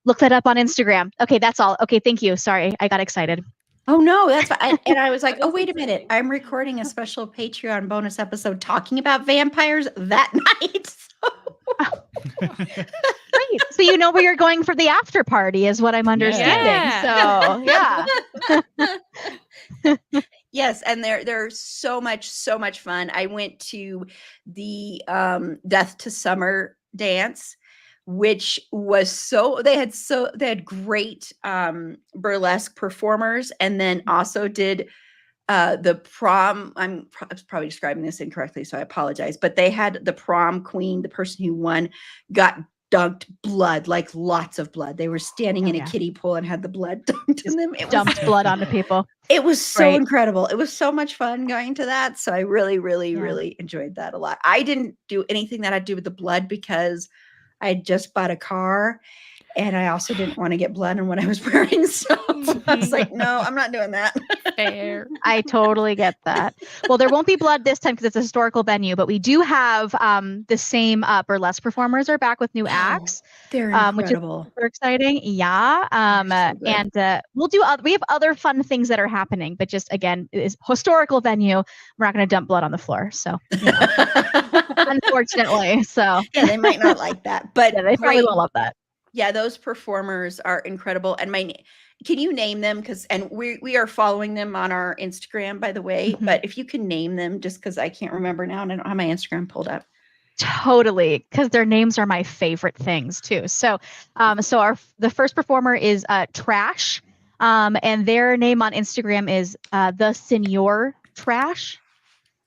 look that up on Instagram. Okay, that's all. Okay, thank you. Sorry, I got excited. Oh no, that's fine. And I was like, oh, wait a minute. I'm recording a special Patreon bonus episode talking about vampires that night. Great. So you know where you're going for the after party is what I'm understanding. Yeah. So yeah. Yes, and they're so much fun. I went to the Death to Summer dance, which was they had great burlesque performers, and then also did the prom. I was probably describing this incorrectly, so I apologize. But they had the prom queen, the person who won, got dunked blood, like lots of blood. They were standing in a kiddie pool and had the blood dunked in them. Dumped blood onto people. It was so incredible. It was so much fun going to that. So I really, really, really enjoyed that a lot. I didn't do anything that I'd do with the blood because I had just bought a car, and I also didn't want to get blood on what I was wearing. So I was like, no, I'm not doing that. Fair. I totally get that. Well, there won't be blood this time because it's a historical venue, but we do have the same burlesque performers are back with new acts. They're incredible. Which is super exciting. Yeah. And we have other fun things that are happening, but just again, it's historical venue. We're not going to dump blood on the floor. So unfortunately. So yeah, they might not like that, but yeah, they probably won't love that. Yeah, those performers are incredible. And can you name them? And we are following them on our Instagram, by the way. Mm-hmm. But if you can name them, just because I can't remember now and I don't have my Instagram pulled up. Totally, because their names are my favorite things too. So, the first performer is Trash, and their name on Instagram is the Senor Trash.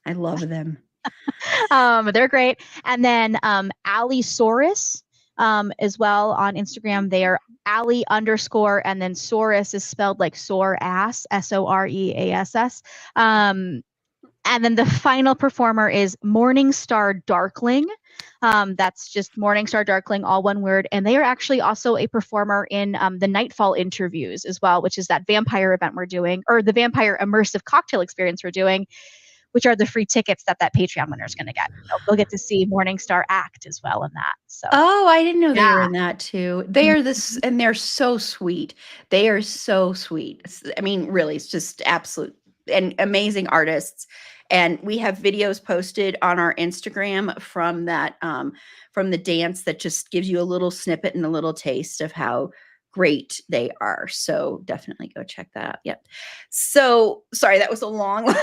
I love them. They're great. And then Allisaurus. As well on Instagram, they are Allie _ and then Saurus is spelled like sore ass, SOREASS. And then the final performer is Morningstar Darkling. That's just Morningstar Darkling, all one word. And they are actually also a performer in the Nightfall interviews as well, which is that vampire event we're doing, or the vampire immersive cocktail experience we're doing, which are the free tickets that Patreon winner is going to get. So they'll get to see Morningstar act as well in that. So. Oh, I didn't know they were in that too. They are and they're so sweet. They are so sweet. I mean, really, it's just absolute and amazing artists. And we have videos posted on our Instagram from that, from the dance that just gives you a little snippet and a little taste of how great they are. So definitely go check that out. Yep. So sorry, that was a long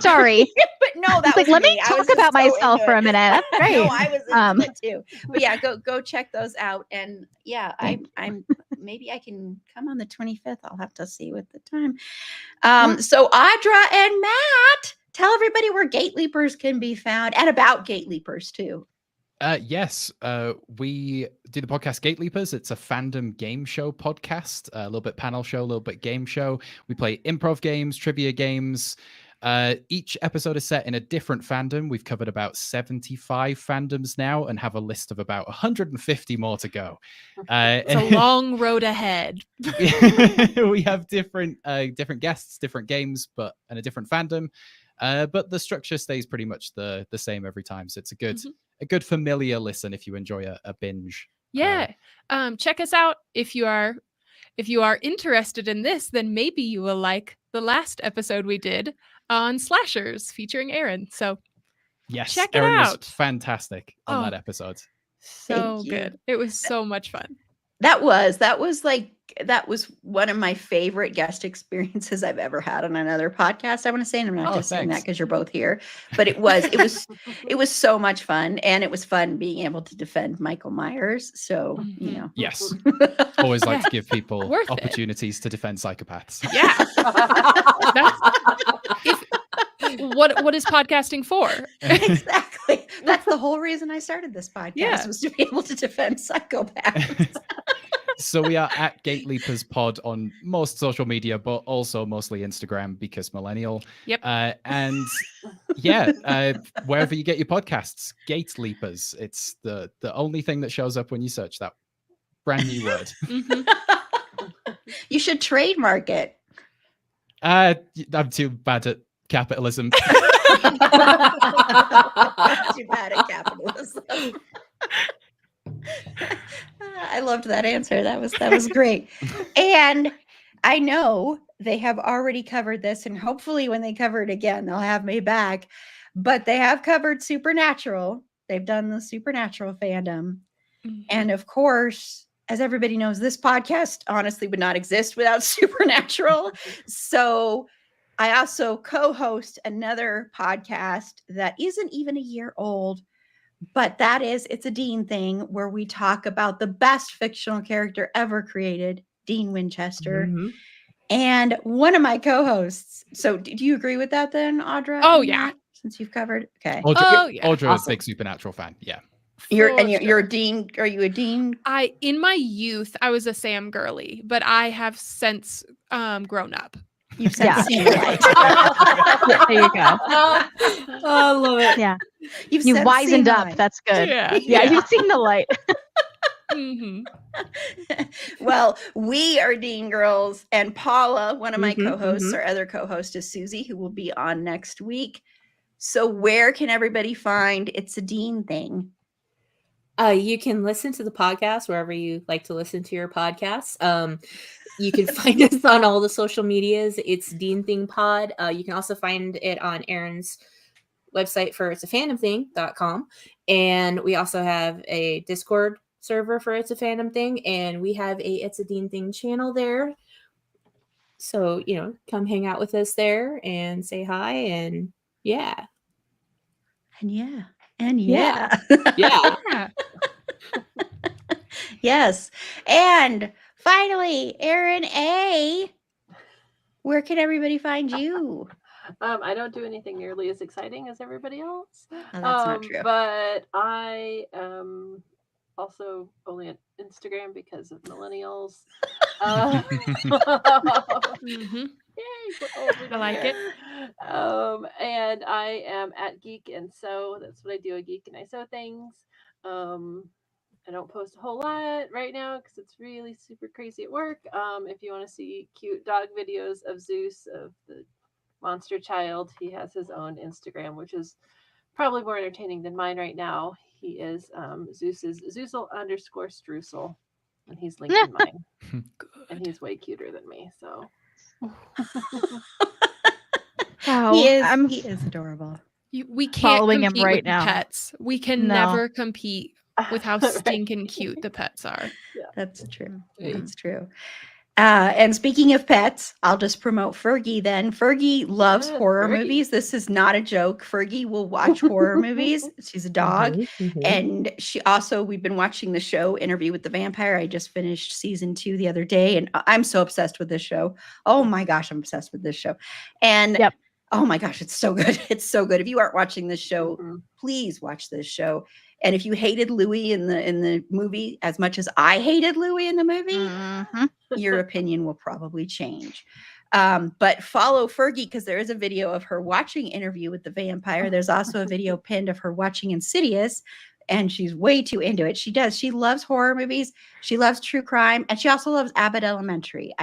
sorry. But no, that was like, let me talk about myself for a minute. That's great. No, I was into it too. But yeah, go check those out. And yeah, I'm maybe I can come on the 25th. I'll have to see with the time. So Audra and Matt, tell everybody where Gate Leapers can be found and about Gate Leapers too. Yes, we do the podcast Gate Leapers. It's a fandom game show podcast, a little bit panel show, a little bit game show. We play improv games, trivia games. Each episode is set in a different fandom. We've covered about 75 fandoms now and have a list of about 150 more to go. It's a long road ahead. We have different guests, different games, and a different fandom. But the structure stays pretty much the same every time. So it's a good familiar listen if you enjoy a binge. Yeah. Check us out. If you are interested in this, then maybe you will like the last episode we did on slashers featuring Aaron. So yes, check Aaron it out. Was fantastic on that episode. So good. It was so much fun. That was like that was one of my favorite guest experiences I've ever had on another podcast. I want to say, and I'm not just saying that thanks. because you're both here, but it was so much fun, and it was fun being able to defend Michael Myers. So you know, Yes. Always like to give people Worth it. opportunities to defend psychopaths. Yeah. What is podcasting for? exactly. That's the whole reason I started this podcast Yeah. was to be able to defend psychopaths. So we are at Gateleapers Pod on most social media, but also mostly Instagram because millennial. Yep. And yeah, wherever you get your podcasts, Gateleapers. It's the only thing that shows up when you search that brand new word. Mhm. You should trademark it. I'm too bad at capitalism. Too bad at capitalism. I loved that answer. That was great. And I know they have already covered this, and hopefully when they cover it again, they'll have me back. But they have covered Supernatural. They've done the Supernatural fandom. Mhm. And of course, as everybody knows, this podcast honestly would not exist without Supernatural. So I also co-host another podcast that isn't even a year old, but it's a Dean thing where we talk about the best fictional character ever created, Dean Winchester. Mhm. And one of my co-hosts. So do you agree with that then, Audra? Oh, and yeah. Matt, since you've covered. Okay. Audra, yeah. Audra, Awesome. a big Supernatural fan. Yeah. You're For you're sure. a Dean. Are you a Dean? In my youth, I was a Sam girly, but I have since grown up. You've said Yeah. seen the light. Yeah, there you go. Oh, I love it. Yeah. You've You said wisened seen the up. light. That's good. Yeah. Yeah, you've seen the light. Mhm. Well, we are Dean Girls, and Paula, one of my Mhm, co-hosts, mhm. our other co-host is Susie, who will be on next week. So where can everybody find It's a Dean Thing? You can listen to the podcast wherever you like to listen to your podcasts. You can find us on all the social medias. It's Dean Thing Pod. You can also find it on Aaron's website for It's a Fandom Thing.com. And we also have a Discord server for It's a Fandom Thing. And we have a It's a Dean Thing channel there. So, come hang out with us there and say hi. And yeah. And yeah. Yeah. Yeah. Yes. And finally, Aaron A. Where can everybody find you? I don't do anything nearly as exciting as everybody else. Oh, that's not true. But I am also only on Instagram because of millennials. Mhm. Yay, we're old, we I don't like care. it. And I am at Geek and Sew. That's what I do. I geek and I sew things. I don't post a whole lot right now because it's really super crazy at work. If you want to see cute dog videos of Zeus, of the monster child, he has his own Instagram, which is probably more entertaining than mine right now. He is Zeus's Zeusel_Streusel, and he's linked in mine. And he's way cuter than me. So Wow. He I'm is adorable. We can't Following him compete right with the now. pets. We can No. never compete with how Right. stinking cute the pets are. That's true. That's true. And speaking of pets, I'll just promote Fergie then. Fergie loves Yes, horror Fergie. movies. This is not a joke. Fergie will watch horror movies. She's a dog. Mhm, mhm. And we've been watching the show Interview with the Vampire. I just finished season 2 the other day, and I'm so obsessed with this show. Oh my gosh, I'm obsessed with this show. And Yep. oh my gosh, it's so good. It's so good. If you aren't watching this show, Mhm. please watch this show. And if you hated Louis in the movie as much as I hated Louis in the movie, Mhm. your opinion will probably change. But follow Fergie because there is a video of her watching Interview with the Vampire. There's also a video pinned of her watching Insidious, and she's way too into it. She loves horror movies. She loves true crime, and she also loves Abbott Elementary.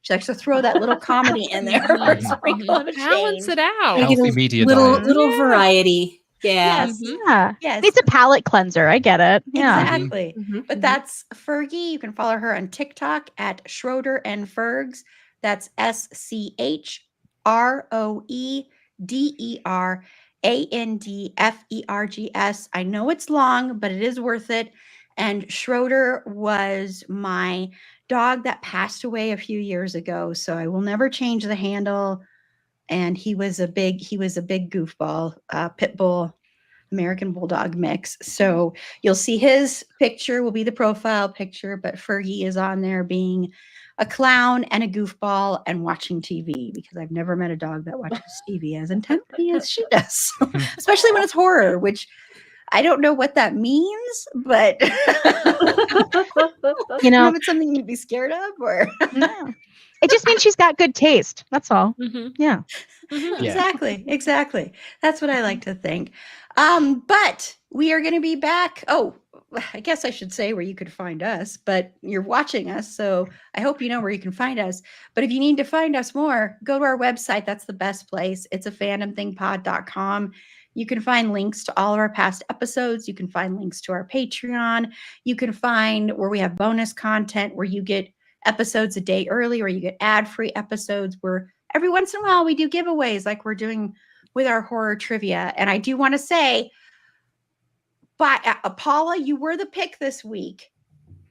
She likes to throw that little comedy in there for a sprinkle of a Balance change. it out. Make it Healthy a media little diet. little Yeah. variety. Yeah. Yes. Mhm. Yeah. Yes. It's a palate cleanser. I get it. Yeah. Exactly. Mhm, But mhm. that's Fergie. You can follow her on TikTok at Schroeder and Fergs. That's SCHROEDERANDFERGS. I know it's long, but it is worth it. And Schroeder was my dog that passed away a few years ago, so I will never change the handle. And he was a big goofball, pit bull, American Bulldog mix. So you'll see his picture will be the profile picture, but Fergie is on there being a clown and a goofball and watching TV, because I've never met a dog that watches TV as intently as she does, especially when it's horror, which I don't know what that means, but You know, if it's something you'd be scared of, or no. It just means she's got good taste. That's all. Mhm. Yeah. Mhm. Yeah. exactly. That's what I like to think. But we are going to be back. Oh, I guess I should say where you could find us, but you're watching us, so I hope you know where you can find us. But if you need to find us more, go to our website. That's the best place. It's a fandomthingpod.com. You can find links to all of our past episodes. You can find links to our Patreon. You can find where we have bonus content, where you get episodes a day early, or you get ad-free episodes, where every once in a while we do giveaways like we're doing with our horror trivia. And I do want to say, Paula, you were the pick this week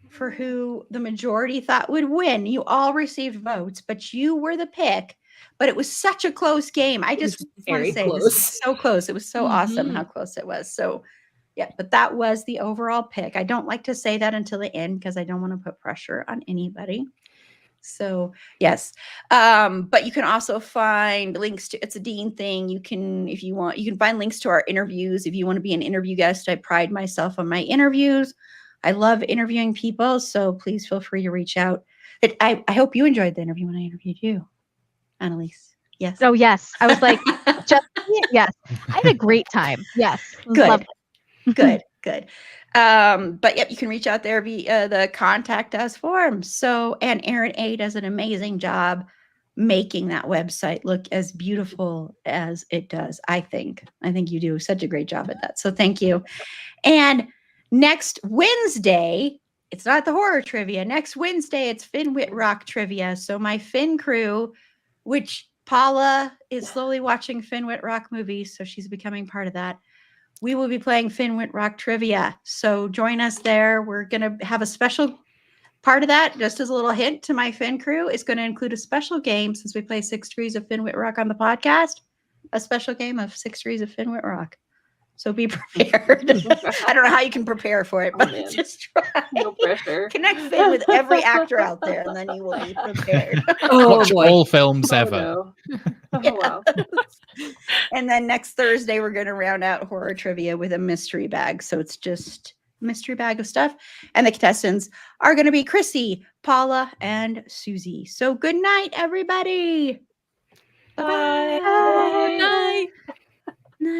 for who the majority thought would win. You all received votes, but you were the pick. But it was such a close game. I just want to very say, this close. was so close. It was so awesome how close it was. So yeah, but that was the overall pick. I don't like to say that until the end, because I don't want to put pressure on anybody. So yes, but you can also find links to It's a Dean Thing. You can, if you want, you can find links to our interviews. If you want to be an interview guest, I pride myself on my interviews. I love interviewing people, so please feel free to reach out. I hope you enjoyed the interview when I interviewed you, Annalise. Yes. Oh, yes. I was like, just, yes. I had a great time. Yes. It was Good. lovely. Good. But yep, you can reach out there via the contact us form. So, and Erin A does an amazing job making that website look as beautiful as it does. I think you do such a great job at that. So thank you. And next Wednesday, it's not the horror trivia. Next Wednesday, it's Finn Whitrock trivia. So my Finn crew, which Paula is slowly watching Finn Whitrock movies, so she's becoming part of that. We will be playing Finn Whitrock trivia. So join us there. We're going to have a special part of that, just as a little hint to my Finn crew. It's going to include a special game, since we play 6 Degrees of Finn Whitrock on the podcast, a special game of 6 Degrees of Finn Whitrock. So be prepared. I don't know how you can prepare for it, but just try. No pressure. Connect Finn with every actor out there, and then you will be prepared. Watch all films ever. No. Oh, Yeah. wow. And then next Thursday, we're going to round out horror trivia with a mystery bag. So it's just a mystery bag of stuff. And the contestants are going to be Chrissy, Paula, and Susie. So good night, everybody. Bye. Good night.